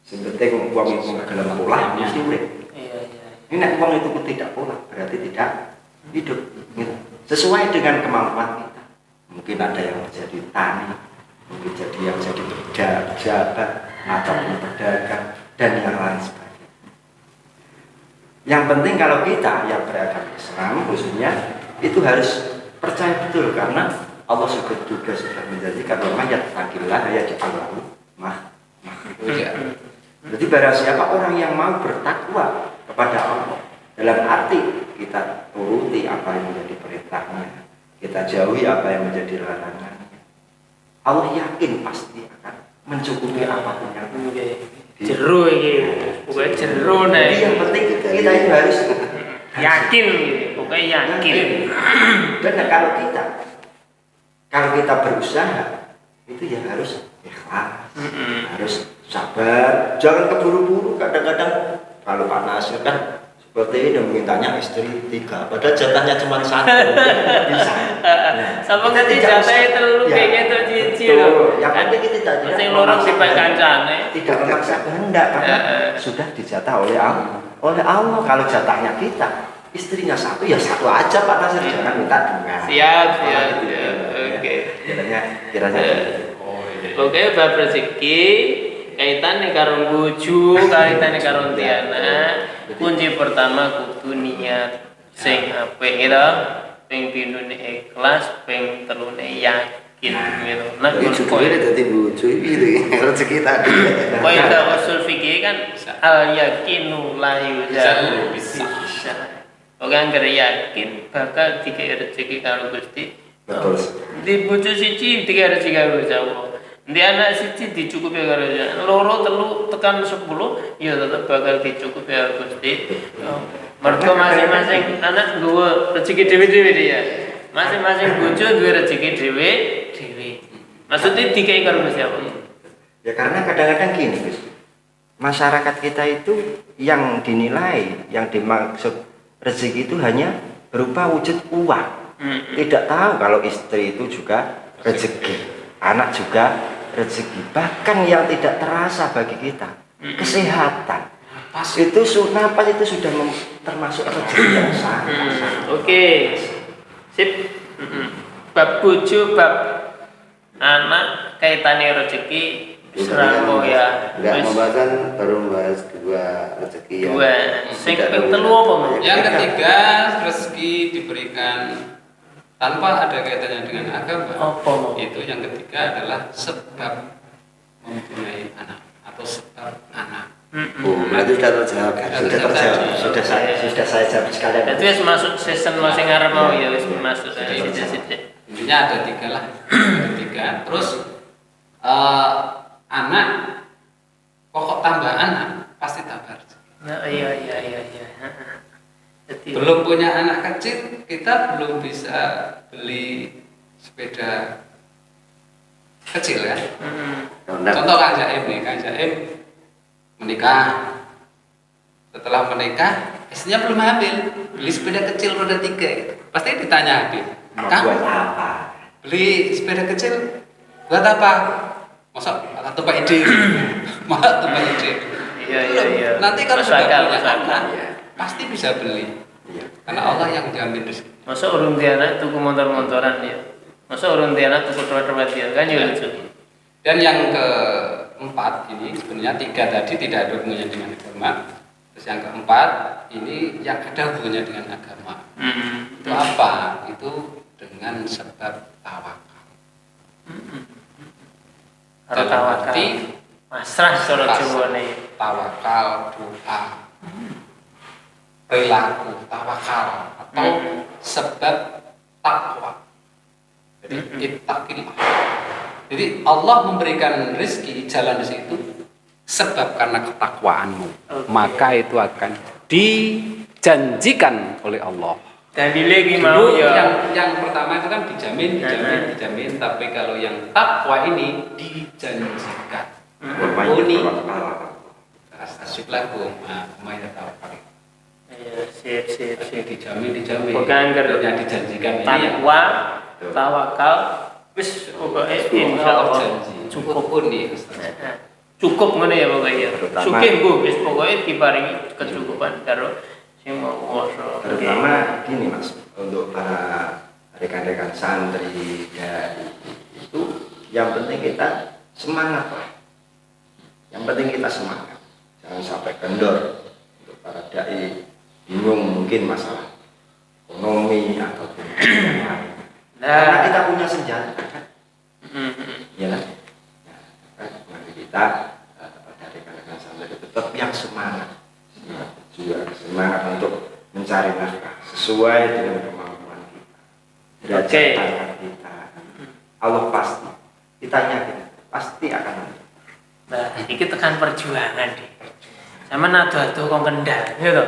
Yang penting uang itu dalam pola mesti urip. Ini nek uang itu tidak pola berarti tidak hidup. Sesuai dengan kemampuan kita. Mungkin ada yang menjadi tani, mungkin yang jadi pejabat ataupun pedagang dan yang lain sebagainya. Yang penting kalau kita yang beragama Islam khususnya itu harus percaya betul karena Allah juga sudah menjanjikan mayat takillah yaj'allahu makhraja. Jadi barang siapa orang yang mau bertakwa kepada Allah dalam arti kita turuti apa yang menjadi perintahnya, kita jauhi apa yang menjadi larangannya, Allah yakin pasti akan mencukupi apapun yang Jero iki. Pokoke jero nek. Jadi yang penting kita itu harus Yakin gitu. Pokoknya yakin. Benar, kalau kita berusaha itu ya harus ikhlas, harus sabar, jangan keburu-buru. Kadang-kadang kalau panas kan seperti ini mintanya istri 3, padahal jatahnya cuma 1, bisa. Sama kita ngerti tidak jatahnya usah- terlalu ya, kayak gitu cici betul. loh. Yang penting kita tidak Sing lorong memaksa dipek kehendak. kancane. Tidak memaksa kehendak karena sudah dijatah oleh Allah. Oleh Allah, kalau jatahnya kita istrinya 1 ya 1 aja Pak Nasir, jangan minta 2. Siap. Gitu. Oke. Kiranya Oke, bab rezeki kaitannya karo bojo, kaitannya karo tiana. Kunci pertama kudu niat sing apik gitu. Ping pindune ikhlas, ping telune yakin gitu. Nah, Ini judulnya jadi bojo itu rezeki tadi. kaidah usul fikih kan al yakinu la yuzalu bisa. Oke, anggar yakin bakal dikai rezeki karo Gusti. Betul. Di bojo siji dikai rezeki karo Allah. Di anak siji dicukupi karo Allah. Loro telu tekan 10 ya tetep bakal dicukupi karo Gusti. Mergo masing-masing anak nggawa rezeki dhewe-dhewe dia. Masing-masing bojo duwe rezeki dhewe. Maksudnya dikai karo Gusti apa? Ya karena kadang-kadang gini Gus, masyarakat kita itu yang dinilai, yang dimaksud rezeki itu hanya berupa wujud uang. Tidak tahu kalau istri itu juga rezeki, anak juga rezeki. Bahkan yang tidak terasa bagi kita, kesehatan. Itu napas itu sudah termasuk rezeki yang sangat. Oke. Sip. Bab bojo, bab anak kaitannya rezeki serangko ya. Enggak Wis membahasan, baru membahas 2 rezeki yang dua. Sing tidak ping ada telu apa, Mas? Yang ketiga, rezeki diberikan tanpa ada kaitannya dengan agama. Apa, Mas? Itu yang ketiga adalah sebab mempunyai anak atau sebab anak. Oh, berarti sudah terjawab. Sudah saya jawab sekalian. Itu wis masuk season masing ngarep mau ya wis masuk sithik-sithik. Intinya ada 3 lah. Ada 3. Terus anak, pokok tambah anak pasti tambah rezeki. Nah, iya. Jadi Belum punya anak kecil, kita belum bisa beli sepeda kecil kan. Contoh Kang Jaim nih, Kang Jaim menikah. Setelah menikah, istrinya belum hamil, beli sepeda kecil roda 3 gitu. Pasti ditanya Habib, Kang, Buat apa? beli sepeda kecil buat apa? Masa malah tumpah ide, malah tumpah ide. Iya. Nanti kalau Masuk sudah akal, punya masuk akal. anak, pasti bisa beli. Karena Allah yang jamin rezeki. Masa urung dia anak tuku motor-motoran ya. Masa urung dia anak tuku tempat dia kan ya lucu. Dan yang keempat ini sebenarnya 3 tadi tidak ada hubungannya dengan agama. Terus yang keempat ini yang ada hubungannya dengan agama. Itu apa? Itu dengan sebab tawakal. Harus tawakal. Masrah cara Jawa nih. Tawakal, doa, perilaku, tawakal atau sebab takwa. Jadi ittaqillah. Jadi Allah memberikan rezeki jalan di situ sebab karena ketakwaanmu, maka itu akan dijanjikan oleh Allah. Dan lagi mau Dulu ya. yang pertama itu kan dijamin, tapi kalau yang takwa ini dijanjikan. Ini asik lagu, mainnya tawakal. Iya, sip. Dijamin. Bukan yang dijanjikan ini yang Takwa, tawakal, wis pokoknya insyaallah janji. cukup. Pun nih. Cukup ngene ya pokoknya. Terutama- Sugih nggo wis pokoknya diparingi kecukupan karo sing mau kuwasa. Terutama gini Mas, untuk para rekan-rekan santri ya itu yang penting kita semangat lah. Yang penting kita semangat, jangan sampai kendor. Untuk para dai bingung mungkin masalah ekonomi ataupun yang lain. Karena kita punya senjata kan, ya kan? Nah, mari kita pada rekan-rekan santri tetap yang semangat berjuang, semangat untuk mencari nafkah sesuai dengan kemampuan kita, derajat tangan kita. Allah pasti, kita yakin pasti akan ada. Nah, iki tekan perjuangan deh. Sama ado-ado kok Kendal, ya toh.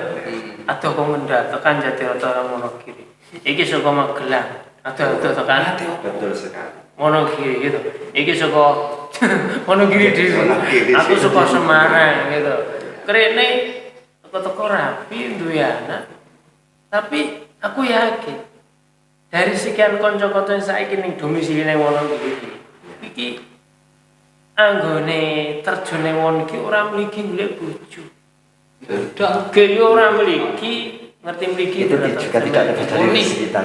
Ado kok Kendal tekan Jatiroto Wonogiri. Iki saka Magelang. Ado-ado tekan Betul sekali. Wonogiri gitu. Iki saka Wonogiri dhewe. Wonogiri Aku sih. saka Semarang gitu. Krene teko-teko rapi duwe anak. Tapi aku yakin dari sekian kanca-kanca yang saiki ning domisili ning Wonogiri. Iki anggone terjun ning Wonogiri ora mligi golek bojo. Gaya ora mligi ngerti mligi Itu juga tidak ada dari murni. kita.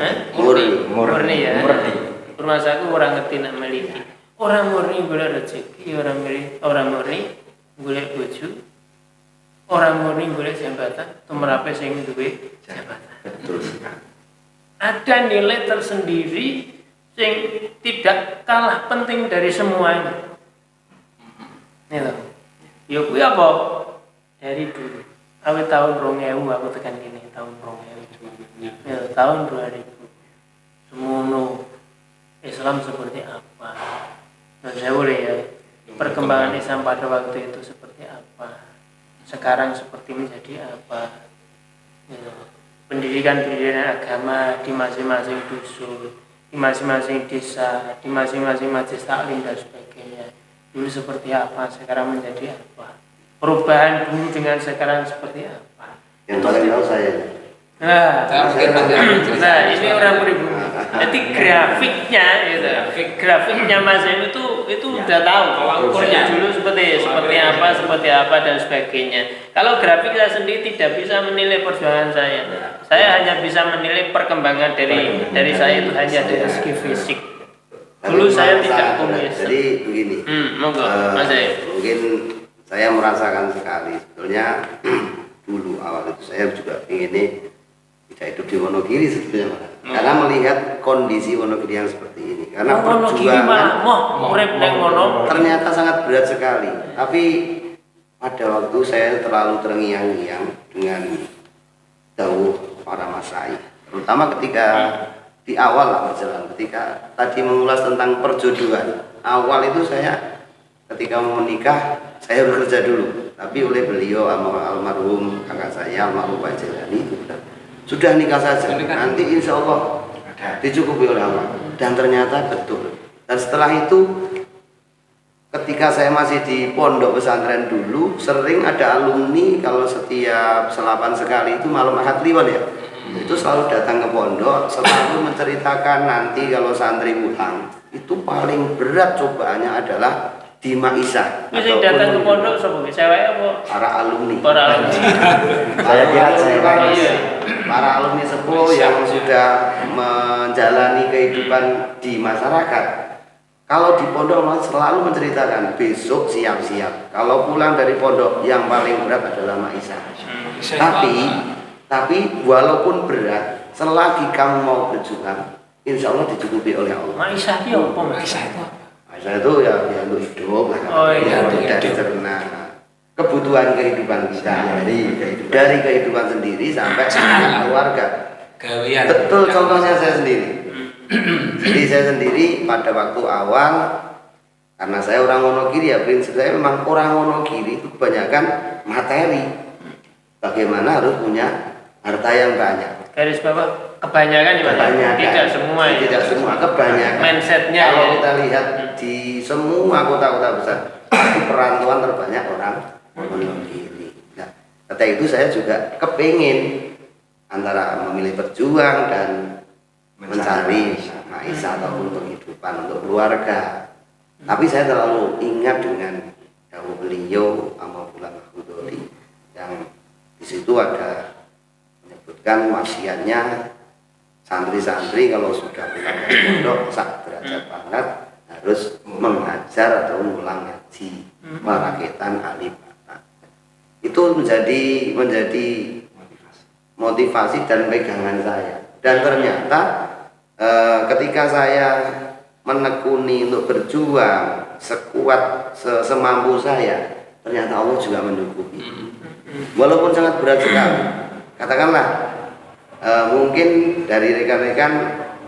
Murni ya. Murni. Rumah saku ora ngerti nak mligi. Ora murni golek rezeki, ora murni golek bojo. Ora murni golek jabatan, tumrape sing duwe jabatan. Betul sekali. Ada nilai tersendiri yang tidak kalah penting dari semuanya. Nih loh. Ya kuwi apa? Dari dulu. Awet tahun 2000 aku tekan gini, tahun 2000. Ya, tahun 2000. Semono Islam seperti apa? Dan saya boleh ya, perkembangan Islam pada waktu itu seperti apa? Sekarang seperti menjadi apa? Ya, pendidikan agama di masing-masing dusun, di masing-masing desa, di masing-masing majelis taklim dan sebagainya. Dulu seperti apa, sekarang menjadi apa? Perubahan dulu dengan sekarang seperti apa? Yang paling tahu saya. Nah, ini orang beribu. Jadi grafiknya, gitu. Grafiknya Mas Zain itu udah tahu ukurnya dulu seperti apa dan sebagainya. Kalau grafik saya sendiri tidak bisa menilai perjuangan saya. Saya hanya bisa menilai perkembangan dari saya itu hanya dari segi fisik. Dulu saya tidak komunis. Jadi begini. Monggo, Mas Zain. Mungkin saya merasakan sekali sebetulnya dulu awal itu saya juga ingin tidak hidup di Wonogiri sebetulnya, Pak. Karena melihat kondisi Wonogiri yang seperti ini. Karena perjuangan urip ning ngono ternyata sangat berat sekali. Tapi pada waktu saya terlalu terngiang-ngiang dengan dawuh para masai, terutama ketika di awal lah berjalan, ketika tadi mengulas tentang perjodohan. Awal itu saya ketika mau menikah saya bekerja dulu, tapi oleh beliau almarhum kakak saya almarhum Pak Jelani itu sudah nikah saja, nanti insya Allah dicukupi oleh Allah. Dan ternyata betul. Dan setelah itu ketika saya masih di pondok pesantren dulu, sering ada alumni kalau setiap selapan sekali itu malam Ahad Kliwon ya, itu selalu datang ke pondok, selalu menceritakan nanti kalau santri pulang itu paling berat cobaannya adalah di Maisah. Wis datang ke pondok sapa cewek apa? Para alumni. Para alumni. Saya kira cewek. Iya. Para alumni sepuh yang sudah menjalani kehidupan di masyarakat. Kalau di pondok selalu menceritakan besok siap-siap. Kalau pulang dari pondok yang paling berat adalah Maisah. Tapi walaupun berat, selagi kamu mau berjuang, insya Allah dicukupi oleh Allah. Maisah ki apa Maisah itu? Maisah itu ya untuk hidup lah. Oh, iya, Tidak dicerna kebutuhan kehidupan kita dari kehidupan sendiri sampai keluarga. Gawean. Betul, contohnya saya sendiri. Jadi saya sendiri pada waktu awal, karena saya orang Wonogiri ya, prinsip saya memang orang Wonogiri itu kebanyakan materi. Bagaimana harus punya harta yang banyak. Garis bawah kebanyakan ya, Pak? Kebanyakan. Tidak semua ya. Tidak semua, kebanyakan. Mindsetnya Kalau ya. kita lihat di semua kota-kota besar, pasti perantauan terbanyak orang Wonogiri. Nah, ketika itu saya juga kepingin antara memilih berjuang dan mencari maisha ataupun penghidupan untuk keluarga. Tapi saya terlalu ingat dengan dawuh beliau Amawullah Mahmudoli yang di situ ada menyebutkan wasiatnya santri-santri kalau sudah pulang dari pondok sak derajat banget harus mengajar atau mengulang ngaji merakitan alif. Itu menjadi motivasi dan pegangan saya. Dan ternyata ketika saya menekuni untuk berjuang sekuat semampu saya, ternyata Allah juga mendukung. Walaupun sangat berat sekali. Katakanlah mungkin dari rekan-rekan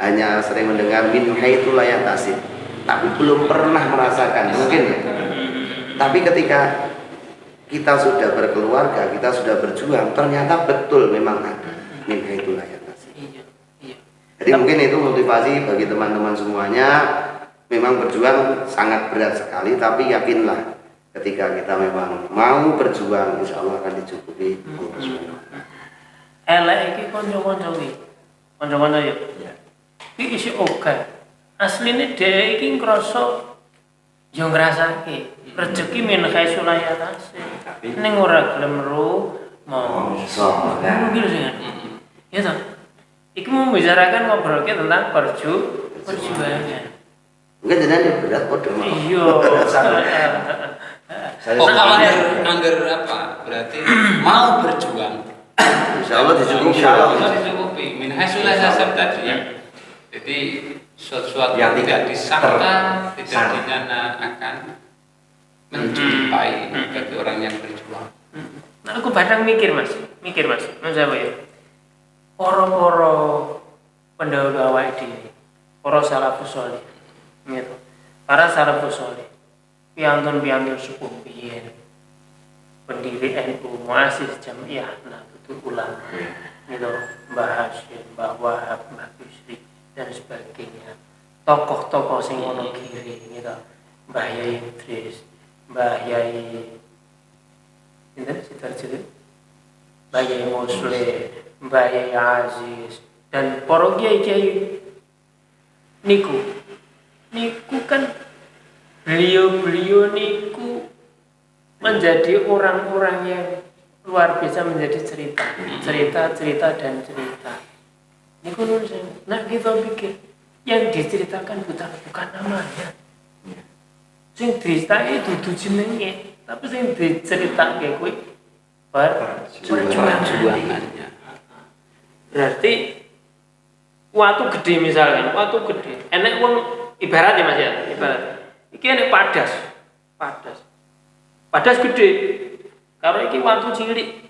hanya sering mendengar min haitsu la yahtasib, tapi belum pernah merasakan mungkin ya. Tapi ketika kita sudah berkeluarga, kita sudah berjuang, ternyata betul memang ada. Minha itulah yang nasib. Iya. Jadi mungkin itu motivasi bagi teman-teman semuanya. Memang berjuang sangat berat sekali, tapi yakinlah ketika kita memang mau berjuang, insya Allah akan dicukupi Allah SWT. Elek iki kanca-kanca iki. Kanca-kanca ya. Iki isi oke. Asline dhek iki ngrasa yo ngrasake rezeki min khaisu la yahtasib. Ning ora gelem ro mongso. Ngono iki lho sing. Ya toh. Iki membicarakan ngobrolke tentang perjuangan. Mungkin jadi berat kode. Iya. Oh, kalau angger apa? Berarti mau berjuang. Insya Allah dicukupi. Dicukupi. Min haitsu la yahtasib tadi ya. Jadi sesuatu yang tidak disangka, tidak dinyana akan menjumpai bagi orang yang berjuang. Nah, aku kadang mikir mas. Mas apa ya? Para pendahulu awake dhewe, para salafus shalih, gitu. Para salafus shalih, piantun sepuh biyen, pendiri NU, muassis Jamiah Nahdlatul Ulama, gitu, Mbah Hasyim, Mbah Wahab, Mbah Yusri dan sebagainya. Tokoh-tokoh sing ono kiri, gitu, Mbah Yai Idris, Mbah Yai Mbah Yai Muslim, Mbah Yai Aziz dan para kiai-kiai niku kan beliau niku menjadi orang-orang yang luar biasa, menjadi cerita dan cerita. Niku nulis. Nah kita pikir yang diceritakan bukan namanya. Sing diceritake dudu jenenge, tapi sing diceritake kuwi perjuangannya. Berarti waktu gede misalkan, enek wong ibarat ya Mas ya, iki enek padas gede. Karo iki watu cilik.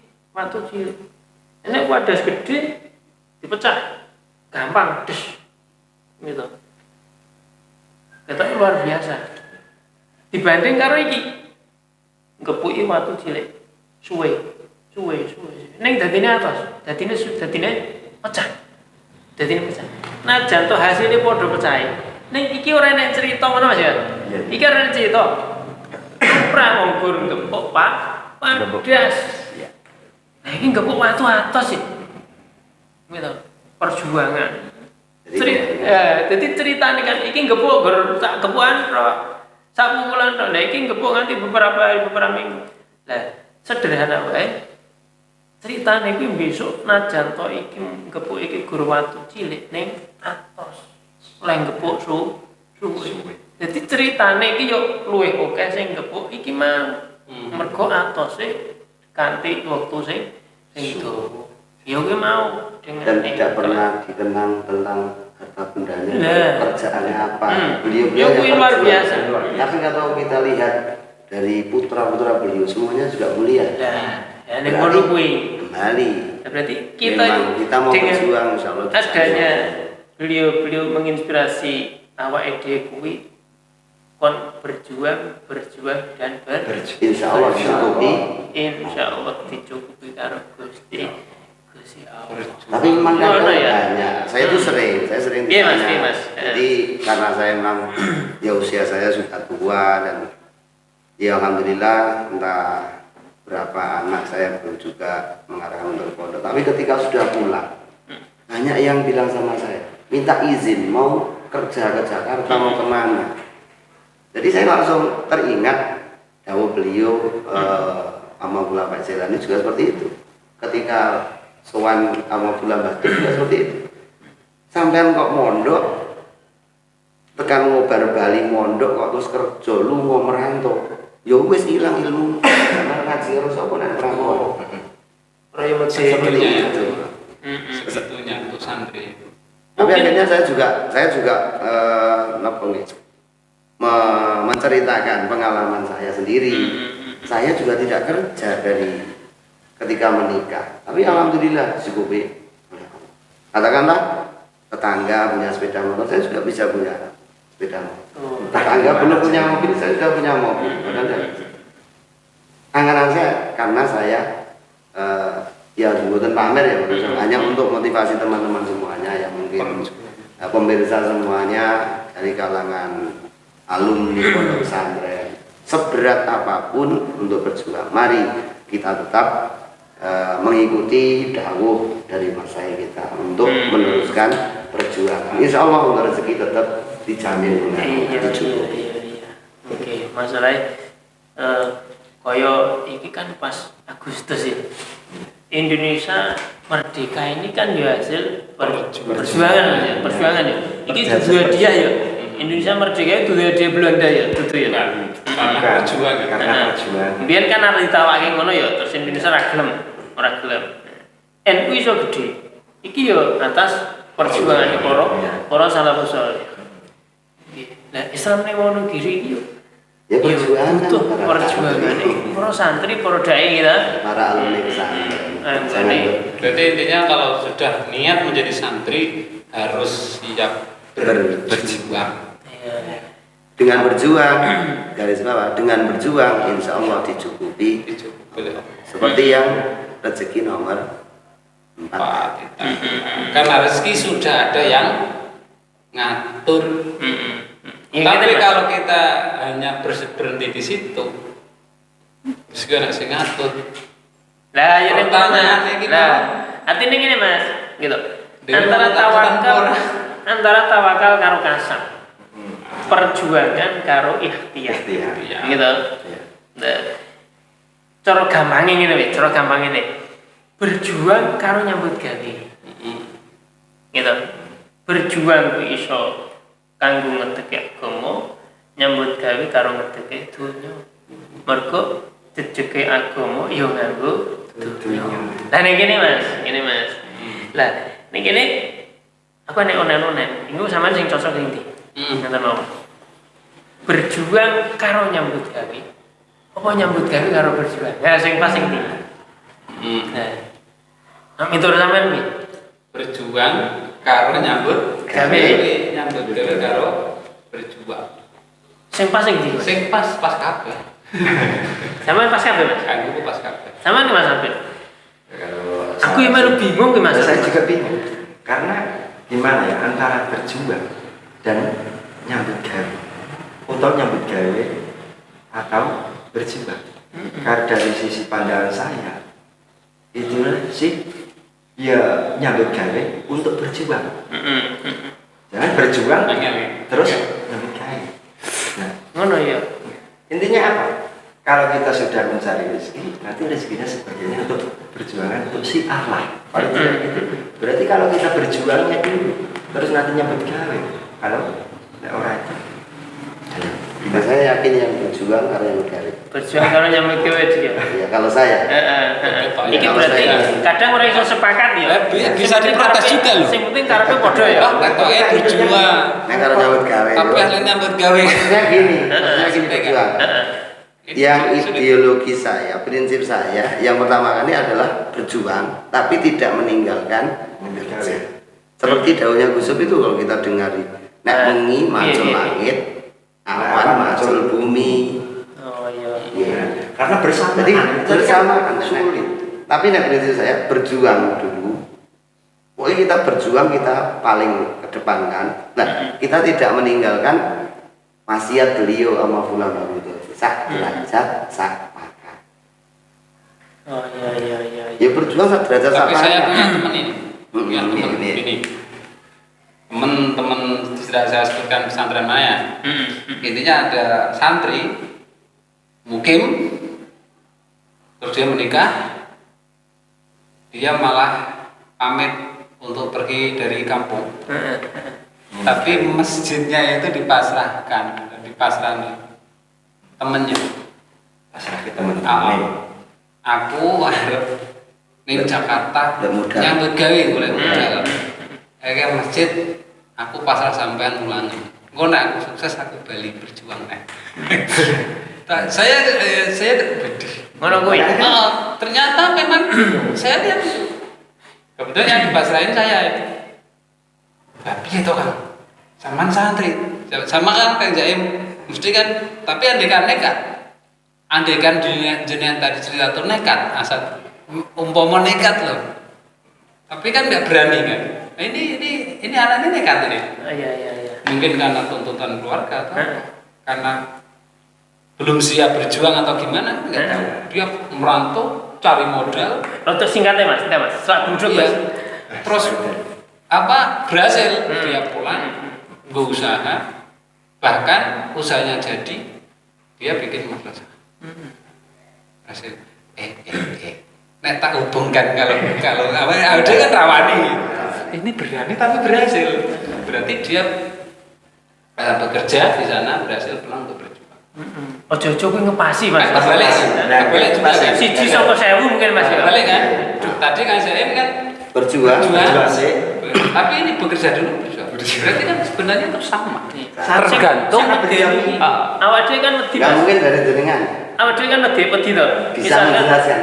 Enek padas gede dipecah. Gampang des. Gitu. Ketok luar biasa. Dibanding karo iki ngepuki watu cilik suwe. Ning dadine atos, dadine pecah. Nah, jantung hasilnya padha pecah. Ning iki ora enek cerita ngono Mas ya. Iki ora enek cerita. Ora nggur gempuk padas. Nah, iki gempuk watu atos sih. Gitu. Perjuangan. Jadi ceritane kan iki gempuk sak gempukan sak pukulan tok. Nah, iki gempuk nganti beberapa minggu. Lah, sederhana wae. Ceritane kuwi besok najan to iki gepuk iki gur watu cilik ning atos. Leng gepuk suwe. Dadi ceritane iki yo luwih akeh sing gepuk iki mau. Mergo atose kanthi wektu sing dawa. Ya kuwi mau Dan tidak pernah dikenang tentang harta bendanya, kerjaannya apa. Beliau kuwi luar biasa. Tapi kalau kita lihat dari putra-putra beliau semuanya juga mulia. Ya nek ngono kuwi kembali. Berarti kita mau berjuang insyaallah. Adanya beliau menginspirasi awake dhewe kuwi kon berjuang dan insyaallah dicukupi. Insyaallah dicukupi karo Gusti Allah. Tapi memang banyak. Saya sering ditanya. Mas. Jadi karena saya memang ya usia saya sudah tua dan ya alhamdulillah entah berapa anak saya belum juga mengarahkan untuk pondok. Tapi ketika sudah pulang, banyak yang bilang sama saya, minta izin mau kerja ke Jakarta, mau kemana. Jadi saya langsung teringat dawuh beliau Amadullah Pak Jailani juga seperti itu. Ketika sowan Amadullah Batur juga seperti itu. Sampean kok mondok, tekan ngobar bali mondok kok terus kerja lu mau merantau. Ya wis ilang ilmu. Karena ngaji karo sapa nek ora ngono. Ora yo Seperti itu. Sebetulnya untuk santri. Tapi akhirnya saya juga menceritakan pengalaman saya sendiri. Saya juga tidak kerja dari ketika menikah. Tapi alhamdulillah cukupi. Katakanlah tetangga punya sepeda motor, saya juga bisa punya sepeda motor. Tetangga belum punya mobil, saya sudah punya mobil. angan saya karena saya ya bukan pamer ya, hanya untuk motivasi teman-teman semuanya yang mungkin pemirsa semuanya dari kalangan alumni pondok pesantren, seberat apapun untuk berjuang, mari kita tetap mengikuti dawuh dari mas saya kita untuk meneruskan perjuangan. Insya Allah untuk rezeki tetap dijamin dengan cukup. Oke, masalahnya koyo ini kan pas Agustus ya. Indonesia merdeka ini kan ya hasil perjuangan ya, perjuangan ya. Ini juga dia ya. Indonesia merdeka itu dia Belanda ya, betul ya. Karena perjuangan. Biar kan harus ditawake ngono ya, terus Indonesia ora gelem. NU iso gede. Iki ya atas perjuangan para salafus saleh. Nah, Islam ning ngono kiri iki yo Ya perjuangan, perjuangan para santri, para dai kita, para alumni pesantren. Berarti intinya kalau sudah niat menjadi santri harus siap berjuang. Dengan berjuang, garis bawah, dengan berjuang insya Allah dicukupi. Seperti yang rezeki nomor 4. Karena rezeki sudah ada yang ngatur. Ya, Tapi kalau kita hanya berhenti di situ, terus gak sih ngatur. Lah ya Pertanyaannya gimana? Nah, artinya gini Mas, gitu. Dewa Antara tawakal karo kasab. Perjuangan karo ikhtiar. Iya. Gitu. Nah, cara gampangnya ngene wis, cara gampangnya nih. Berjuang karo nyambut gawe. Gitu. Berjuang ku iso kanggo ngedeke agama, nyambut gawe karo ngedeke donya. Mergo jejeke agama yo nganggo donya. Lah ning kene Mas. Lah ning kene aku nek onen-onen, iku sampean sing cocok ning ndi? Ngoten mawon. Berjuang karo nyambut gawe. Apa nyambut gawe karo berjuang? Ya sing pas sing ndi? Nah, mitur sampean piye? Berjuang karo nyambut Gawe. Nyambut gawe karo berjuang. Sing pas sing ndi? Sing pas kabeh. Sampean pas kabeh, Mas? Aku pas kabeh. Sampean Mas Abid. Kalau Aku yang baru bingung ki Mas. saya juga bingung karena gimana ya antara berjuang dan nyambut gawe atau nyambut gawe atau berjuang. Karena dari sisi pandangan saya itu sih ya nyambut gawe untuk berjuang. Jangan berjuang terus nyambut gawe. Nah, Ngono ya. intinya apa? Kalau kita sudah mencari rezeki, nanti rezekinya sebagainya untuk perjuangan untuk si Allah. Kalau tidak gitu, berarti kalau kita berjuangnya dulu, terus nanti nyambut gawe. Kalau orang itu, Nah, saya yakin yang berjuang karena yang gawe. Berjuang karo nyambut gawe dia. Ya kalau saya. Iki berarti kadang orang iso sepakat ya. Bisa diprotes juga loh. Sing penting karepe padha ya. Pokoknya berjuang. Nah kalau nyambut gawe. Tapi ahli nyambut gawe. Maksudnya gini berjuang. Yang ideologi saya, prinsip saya, yang pertama kali adalah berjuang, tapi tidak meninggalkan bekerja. Seperti daunnya Gusub itu kalau kita dengari, nek bengi macul langit, awan macul bumi. Oh iya. karena bersama. Jadi bersamaan sulit. Tapi nek prinsip saya berjuang dulu. Pokoknya kita berjuang, kita paling ke depan kan. Nah, kita tidak meninggalkan wasiat beliau sama Fulan itu. Sak derajat, sak makan. Oh iya. Ya berjuang sak derajat, sak Tapi saya makan. punya teman ini. Punya teman ini. Teman-teman tidak saya sebutkan pesantren mana. Intinya ada santri mukim, terus dia menikah, dia malah pamit untuk pergi dari kampung. Tapi masjidnya itu dipasrahkan temennya. Pasrah ke teman. Aku ning Jakarta Mudah. nyambut gawe golek modal. Kayak masjid aku pasrah sampean mulangi. Engko nek aku sukses aku bali berjuang nek. Saya bersedih. Ngono kuwi. Ternyata memang saya lihat kebetulan yang dipasrahin saya itu. Tapi itu kan sama santri, sama kan Kang Jaim, mesti kan. Tapi andai kan nekat, andaikan jenengan tadi cerita tuh nekat, asal umpama nekat loh. Tapi kan nggak berani kan. Nah, ini anak ini nekat ini. Iya. Mungkin karena tuntutan keluarga atau karena belum siap berjuang atau gimana, nggak tahu. Dia merantau, cari modal. Untuk singkatnya mas, setelah duduk Iya. mas. Terus berhasil dia pulang, berusaha, bahkan usahanya jadi, dia bikin madrasah. Berhasil. Nek tak hubungkan kalau dia kan rawani. Ini berani tapi berhasil. Berarti dia bekerja di sana, berhasil pulang untuk berjuang. Ojo-ojo kuwi ngepasi mas. Kebalik juga kan. Siji saka 1000 mungkin mas ya. Kebalik kan. Tadi kan saya ini kan berjuang tapi ini bekerja dulu berjuang. Berarti kan sebenarnya itu sama. Tergantung awak dhewe kan wedi nggak mas. mungkin dari jenengan Awak dhewe kan wedi to. bisa menjelaskan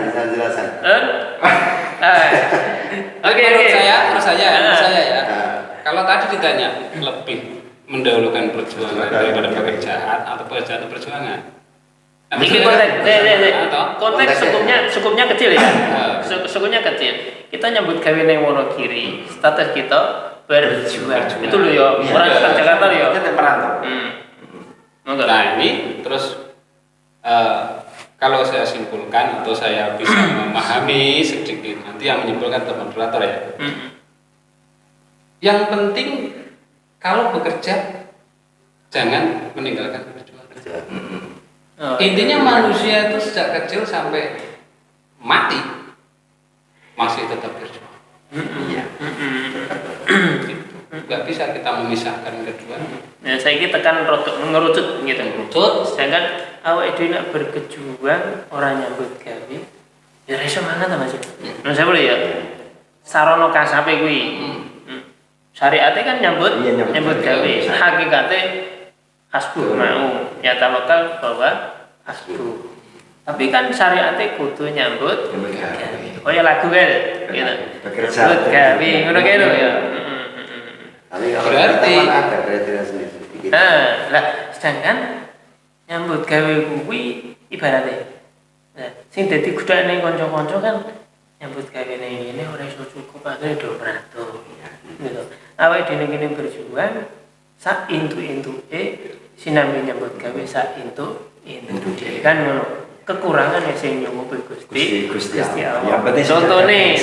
Oke. Menurut saya ya. Kalau tadi ditanya lebih mendahulukan perjuangan daripada pekerjaan atau pekerjaan atau perjuangan. Ini konteks skupnya kecil ya. Skupnya kecil. Kita nyambut gawe ning Wonogiri, status kita berjuang. Itu loh ya, orang Jakarta loh ya. Kita merantau. Nah ini terus kalau saya simpulkan atau saya bisa memahami sedikit, nanti yang menyimpulkan teman moderator ya. Yang penting kalau bekerja jangan meninggalkan perjuangan. Intinya manusia itu sejak kecil sampai mati masih tetap berjuang. Iya. Nggak bisa kita memisahkan keduanya. Nah, saya tekan mengerucut gitu. Sedangkan awak dhewe nek berkejuang orang nyambut gawe, ya iso mangan ta Mas. Nah, saya boleh ya. Sarana kasape kuwi. Syariate kan nyambut gawe. Hakikate hasbuh mau. Ya tawakal bahwa hasbuh. Tapi kan syariate kudu nyambut gawe. Oh ya lagu kan gitu. Nyambut gawe ngono kae lho ya. Tapi kalau berarti ada kriteria sendiri. Lah sedangkan nyambut gawe kuwi ibarate. Nah, sing dadi godhane kanca-kanca kan nyambut gawe ini ora iso cukup akhire do merato. Gitu. Awake dhewe kene berjuang sak intu-intuke sinambi nyambut gawe sak intu kan ngono. Kekurangan sing nyuwuhi Gusti Allah. Yang penting Contone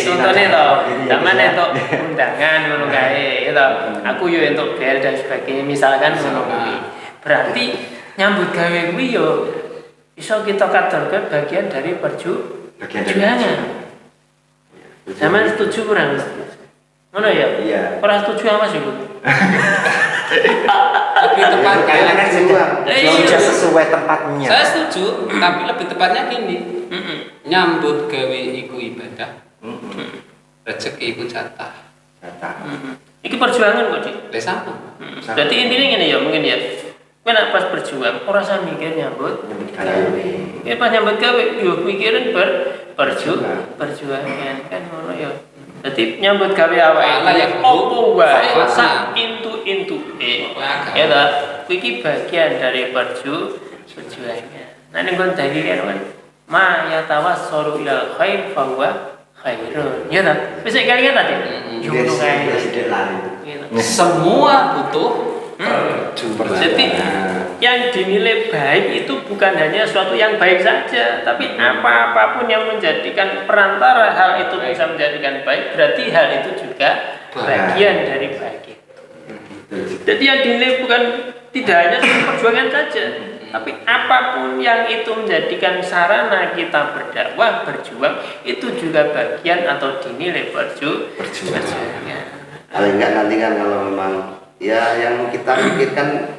to, zaman entuk undangan ngono kae, gitu. Aku yo entuk bel dan sebagainya misalkan ngono kuwi. Berarti nyambut gawe kuwi yo iso kita kategorikan bagian dari perjuangan. Zaman setuju kurang? Ngono ya? Iya. Ora setuju Mas Ibu. Lebih tepatnya Kayaknya kan sudah sesuai tempatnya. saya setuju, tapi lebih tepatnya gini. Nyambut gawe iku ibadah. Rezeki iku jatah. Iki perjuangan kok, Dik. Lah sama. Berarti intinya ngene ya, mungkin ya. Kowe nek pas berjuang ora usah mikir nyambut gawe. Kowe pas nyambut gawe yo mikirin perjuangan kan ngono ya. Dadi nyambut gawe awake opo wae sak intu ya ta. Kuwi iki bagian dari perjuangan. Nah ning kon dadi kan ma ya tawassalu ilal khair fa huwa khairun. Ya ta. Wis kalian tadi. Yo ngono kae. Semua butuh Jadi yang dinilai baik itu bukan hanya suatu yang baik saja, tapi apapun yang menjadikan perantara hal itu bisa menjadikan baik, berarti hal itu juga bagian dari baik itu. Jadi yang dinilai bukan tidak hanya perjuangan saja, tapi apapun yang itu menjadikan sarana kita berdakwah, berjuang, itu juga bagian atau dinilai perjuangan. Paling enggak nanti kan kalau memang ya yang kita pikirkan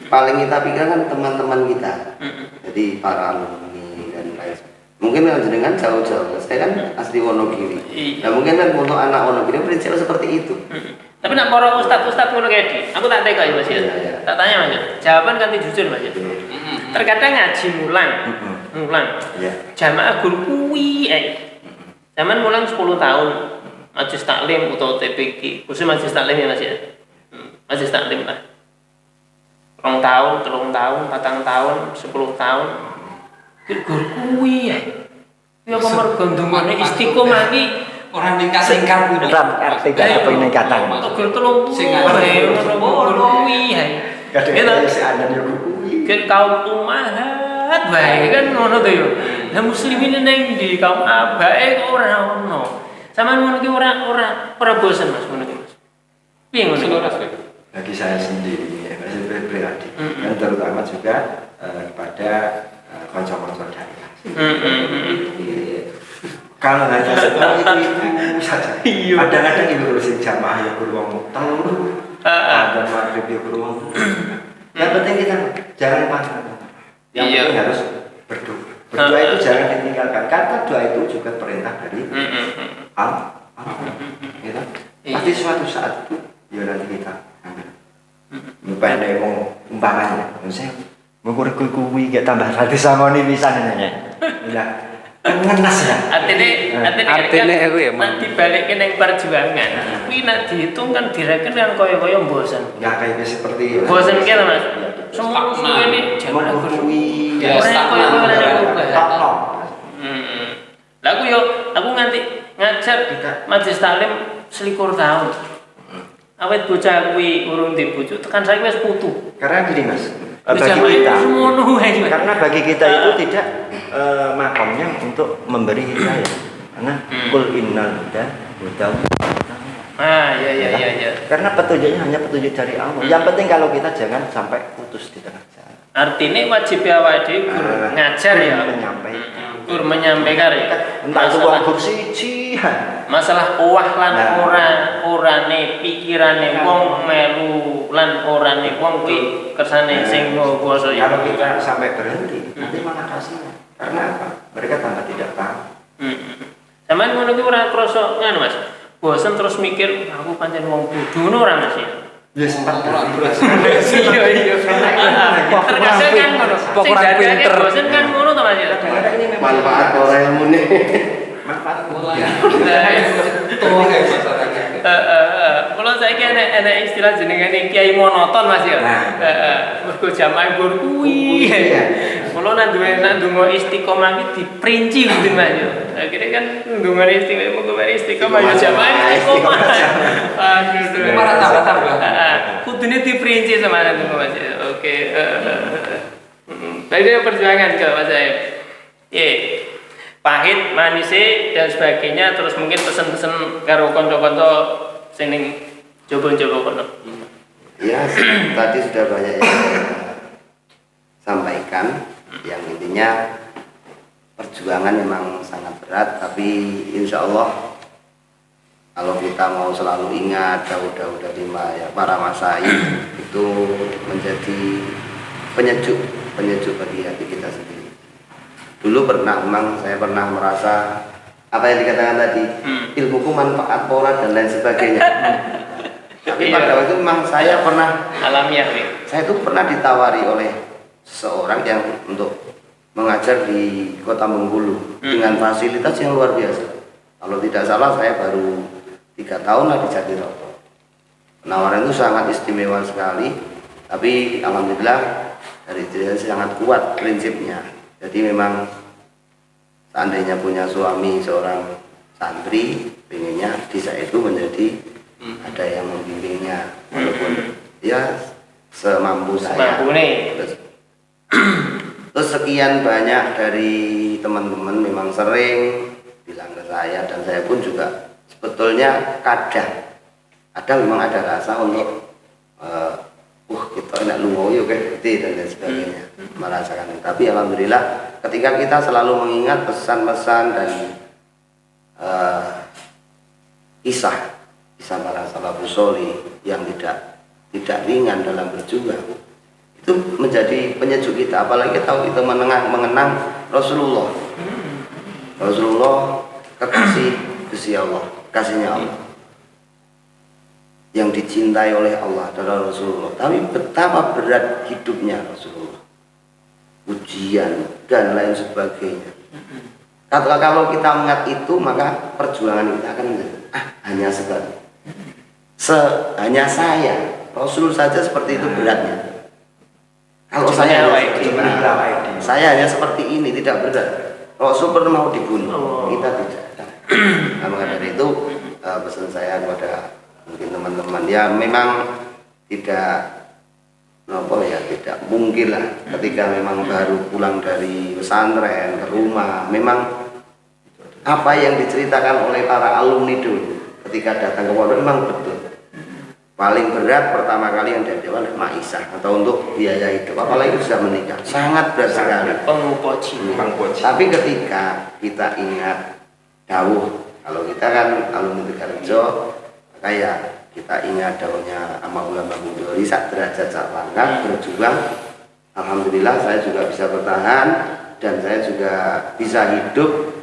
paling kita pikirkan kan teman-teman kita. Jadi para alumni dan lain sebagainya. Mungkin dengan jauh-jauh. Saya kan asli Wonogiri. Nah mungkin kan untuk anak Wonogiri prinsip seperti itu. Tapi nak para ustaz ngono kae Dik. Aku tak teka ya Mas ya. Tak tanya Mas. Jawaban ganti jujur Mas. Terkadang ngaji mulang. Jamaah guru kuwi zaman mulang 10 tahun. Majelis taklim atau TPQ, khusus majelis taklim ya Mas ya. Majelis taklim lah. 2 tahun, 3 tahun, 4 tahun, 10 tahun. Gur kuwi ya. Ya apa mergo ndungane istiqomah iki Orang ningkat-ningkat kuwi. Arti kata peningkatan. gur 30 ngono kuwi ya. Kadang-kadang si ada yang kuwi. Kan kaum ummahat bae kan ngono to yo. Lah muslimin ning ndi kaum abae kok ora ono. Sampeyan ngono ki ora bosen Mas ngono ki Mas. Piye ngono ki? Bagi saya sendiri, ya, saya pribadi, dan terutama juga kepada konco-konco daerah. Kalau hanya seperti itu saja, kadang-kadang ibu urusin jamaah yang beruang telur, dan maghrib yang beruang. Yang penting kita jangan panas. Yang penting harus berdoa. Berdoa itu jangan ditinggalkan, karena doa itu juga perintah dari Allah. Gitu. Pasti suatu saat itu, ya nanti kita ambil. Lupa ada yang umpamanya, saya mengukur kuwi gak tambah 100 sangoni bisa nanya. Nah, ngenas ya. Artinya aku ya dibalikin yang perjuangan. Kuwi nek dihitung kan direken yang kaya-kaya bosan. Ya kayak seperti Bosan kita Mas. Semua ini jangan aku kuwi ya stagnan. Lah aku nganti ngajar majelis taklim 21 tahun. Awet bocah kuwi urung dibojo tekan saiki wis putu. Karena gini Mas, Karena bagi kita itu tidak makamnya untuk memberi hidayah. Karena kul innal huda Ya. Karena petunjuknya hanya petunjuk dari Allah. Yang penting kalau kita jangan sampai putus di tengah jalan. Artinya wajib awake dhewe ngajar ya. Menyampaikan ya. Entah itu wong kursi cihan. Masalah owah lan orane pikirane wong melu lan orane wong kuwi kersane sing kuwasa ya. Kalau kita sampai berhenti, nanti mana kasihnya? Karena apa? Mereka tambah tidak paham. Sampeyan ngono ki ora krasa nganu Mas. Bosen terus mikir aku pancen wong bodho ngono ora Mas ya. Ya sempat Iya. Terkadang kan ngono. Sing pinter. Bosen kan ngono to Mas ya. Manfaat orang ilmu nih. Manfaat Mulai tuh ya masyarakat. Kalau saiki ana istilah jenenge kiai monoton Mas ya. Mergo jamaah gur kuwi. Kalau ndonga istiqomah iki diperinci gitu Mas ya. Akhirnya kan ndonga istiqomah ya jamaah istiqomah. Aduh. Marah tambah. Kudune diperinci sama ndonga Mas ya. Oke. Baiknya perjuangan ke Mas Saib. Pahit, manis dan sebagainya, terus mungkin pesen-pesen karo konco-konco sing coba-coba kono. Ya, tadi sudah banyak yang saya sampaikan. Yang intinya perjuangan memang sangat berat, tapi insya Allah kalau kita mau selalu ingat dawuh-dawuh dari para masyayikh itu menjadi penyejuk bagi hati kita sendiri. Dulu saya pernah merasa apa yang dikatakan tadi, ilmuku manfaat pola dan lain sebagainya. Tapi pada waktu itu memang saya pernah alamiah nih. Saya itu pernah ditawari oleh seorang yang untuk mengajar di Kota Bengkulu dengan fasilitas yang luar biasa. Kalau tidak salah saya baru 3 tahun lah di Jatiroto. Penawaran itu sangat istimewa sekali, tapi alhamdulillah dari dia sangat kuat prinsipnya. Jadi memang seandainya punya suami seorang santri, pengennya di saya itu menjadi ada yang membimbingnya, walaupun ya semampu saya. Terus sekian banyak dari teman-teman memang sering bilang ke saya, dan saya pun juga sebetulnya kadang memang ada rasa untuk kita enak lungo yuk kayak gitu dan lain sebagainya, merasakan. Tapi alhamdulillah ketika kita selalu mengingat pesan-pesan dan kisah para salafus sholih yang tidak ringan dalam berjuang, itu menjadi penyejuk kita. Apalagi kita mengenang Rasulullah kekasih Gusti Allah, kasihnya Allah yang dicintai oleh Allah adalah Rasulullah. Tapi betapa berat hidupnya Rasulullah, ujian dan lain sebagainya. Kalau kita mengingat itu, maka perjuangan kita akan hanya hanya saya Rasul saja seperti itu beratnya. Kalau saya Cuma hanya awake seperti saya hanya seperti ini, tidak berat. Kalau super mau dibunuh, Oh. kita tidak. Nah, maka dari itu pesan saya kepada mungkin teman-teman ya memang tidak tidak mungkin lah ketika memang baru pulang dari pesantren ke rumah, memang apa yang diceritakan oleh para alumni dulu ketika datang ke pondok memang betul. Paling berat pertama kali yang diadakan oleh Maisah atau untuk biaya hidup, apalagi sudah menikah, sangat berat sekali. pengupoci. Tapi ketika kita ingat dawuh, kalau kita kan alumni Tegarrejo, kayak kita ingat dawuhnya Amma Ulama Budori, sak derajat sak pangkat berjuang. Alhamdulillah saya juga bisa bertahan dan saya juga bisa hidup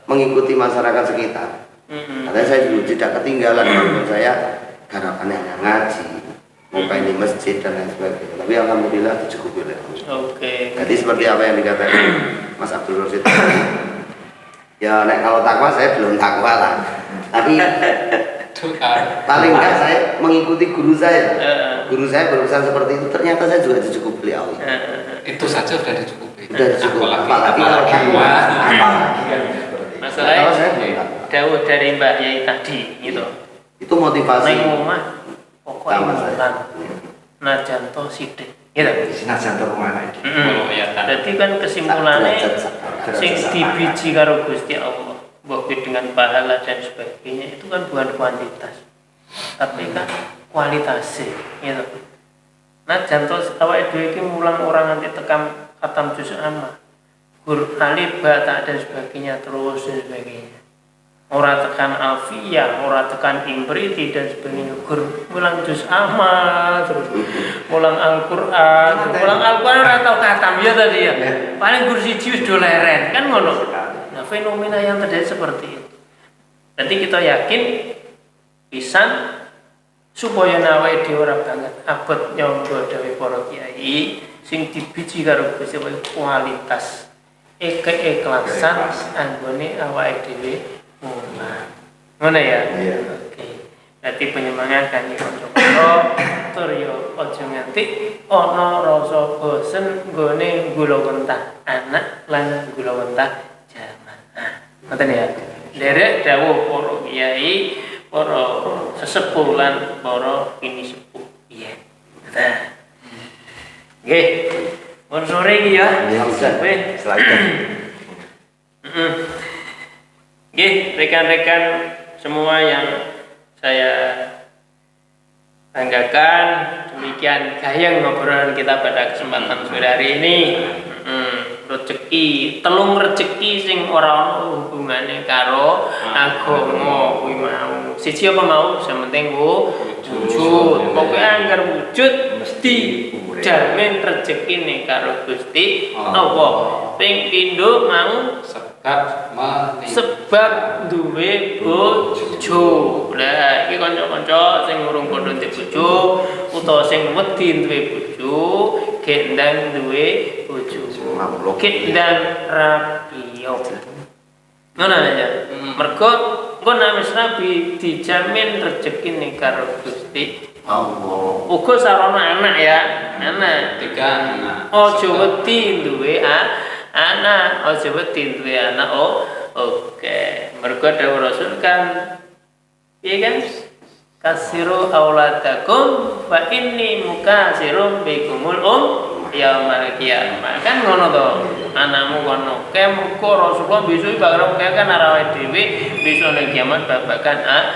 mengikuti masyarakat sekitar. Karena saya juga tidak ketinggalan walaupun saya garapannya hanya ngaji, mau di masjid dan lain sebagainya. Tapi alhamdulillah dicukupi oleh Allah. Oke. Jadi seperti apa yang dikatakan Mas Abdul Rosid tadi, ya kalau takwa saya belum takwa lah. Tapi paling enggak saya mengikuti guru saya. Guru saya berusaha seperti itu, ternyata saya juga dicukupi oleh Allah. Itu saja sudah dicukupi. Sudah dicukupi. Apalagi apalagi takwa. Masalahnya Kalau saya belum takwa. dawuh dari Mbak Yai tadi gitu. Itu motivasi. Neng omah pokoknya Sama saya. mulan najanto sithik gitu. Sinajan to kemana iki? Berarti kan kesimpulannya sing dibiji karo Gusti Allah, mbok dengan pahala dan sebagainya itu kan bukan kuantitas, tapi kan kualitasnya gitu. Najanto awake dhewe iki mulang orang nanti tekam khatam juz amma, huruf alif ba ta dan sebagainya terus dan sebagainya. Ora tekan alfiyah, ora tekan imbriti dan sebagainya. Mulang juz amma terus mulang Al-Qur'an, mulang Al-Qur'an ora tau khatam ya tadi ya. Paling gur siji wis do leren kan ngono. Nah, fenomena yang terjadi seperti itu. Nanti kita yakin pisan supaya nawae dhewe ora banget abot nyangga dhewe para kiai sing dibiji karo Gusti Allah kualitas keikhlasan anggone awake dhewe mulai. Ngono ya? Iya. Oke. Berarti penyemangat kan kanca-kanca tur yo aja nganti ana rasa bosen nggone gula wentah anak lan gula wentah jamaah. Ngoten ya. Derek dawuh para kiai, para sesepuh lan para ini sepuh. Iya. Nah. Nggih. Mun sore iki ya. Wis. Nggih, rekan-rekan semua yang saya banggakan, demikian gayeng ngobrolan kita pada kesempatan sore hari ini. Rezeki, telung rezeki sing ora ono hubungane karo agama kuwi mau. Siji apa mau, sing penting wujud. Pokoke anggar wujud mesti jamin rezekine karo Gusti Allah. Ping pindho mau sebab duwe bojo. Lah iki kanca-kanca sing urung padha duwe bojo utawa sing wedi duwe bojo, gendang duwe bojo. Gendang rapi yo. Ngono aja. Mergo engko nek wis rapi dijamin rezekine karo Gusti Allah. Uga sarana anak ya, anak 3 anak. Aja wedi duwe anak, aja wedi duwe anak. Oke. Mergo dawuh Rasul kan piye kan? Kasiru auladakum fa inni mukasirum bikumul yaumal qiyamah. Kan ngono to. Anakmu kono kemko Rasulullah besok bakal kan arawe dhewe besok ning kiamat babakan anak.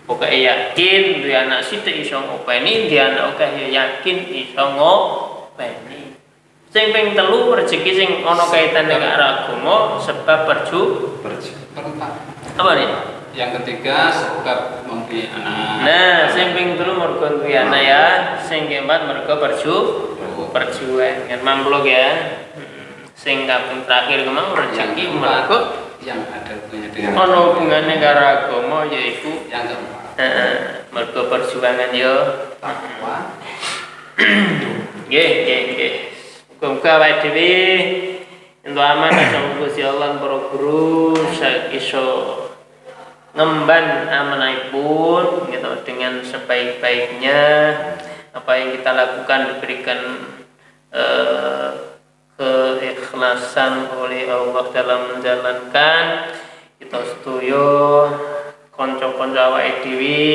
Pokoke yakin duwe anak sithik iso ngopeni, duwe anak akeh ya yakin iso ngopeni. Sing ping 3 rezeki sing ana kaitane karo agama sebab Perempat. apa nih? Yang ketiga sebab memberi anak. Nah, sing ping 3 mergo duwe anak ya, sing keempat mergo perjuangan mampluk ya. Sing kaping terakhir kemang rezeki mergo yang ada hubungannya dengan ana hubungane karo agama yaiku yang keempat mergo perjuangan yo takwa. Nggih. Muga-muga awake dhewe entuk amanah saka Gusti Allah para guru iso ngemban amanahipun gitu dengan sebaik-baiknya apa yang kita lakukan diberikan keikhlasan oleh Allah dalam menjalankan. Kita setuju konco-konco awake dhewe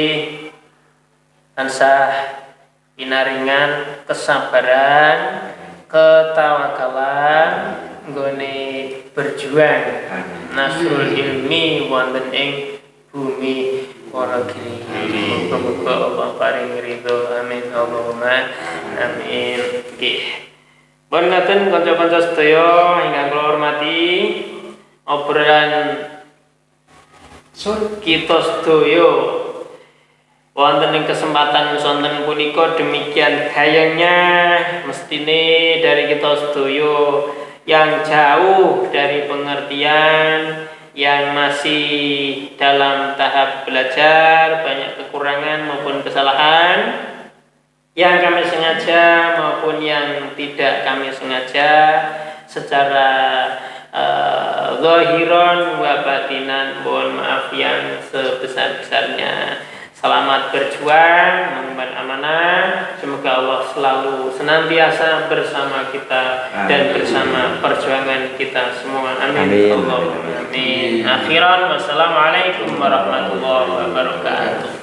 tansah pinaringan kesabaran, ketawakalan nggone berjuang nasrul ilmi wonten ing bumi para giri. Muga-muga Allah paring ridho. Amin Allahumma amin. Nggih. Pun ngaten kanca-kanca sedaya ingkang kula hormati, obrolan kita sedaya wonten ing kesempatan sonten punika demikian gayanya mestine dari kita sedaya yang jauh dari pengertian, yang masih dalam tahap belajar, banyak kekurangan maupun kesalahan, yang kami sengaja maupun yang tidak kami sengaja, secara zahiran wa batinan, mohon maaf yang sebesar-besarnya. Selamat berjuang mengemban amanah. Semoga Allah selalu senantiasa bersama kita dan bersama perjuangan kita semua. Amin. Allahumma amin. Akhiran, wassalamualaikum warahmatullahi wabarakatuh.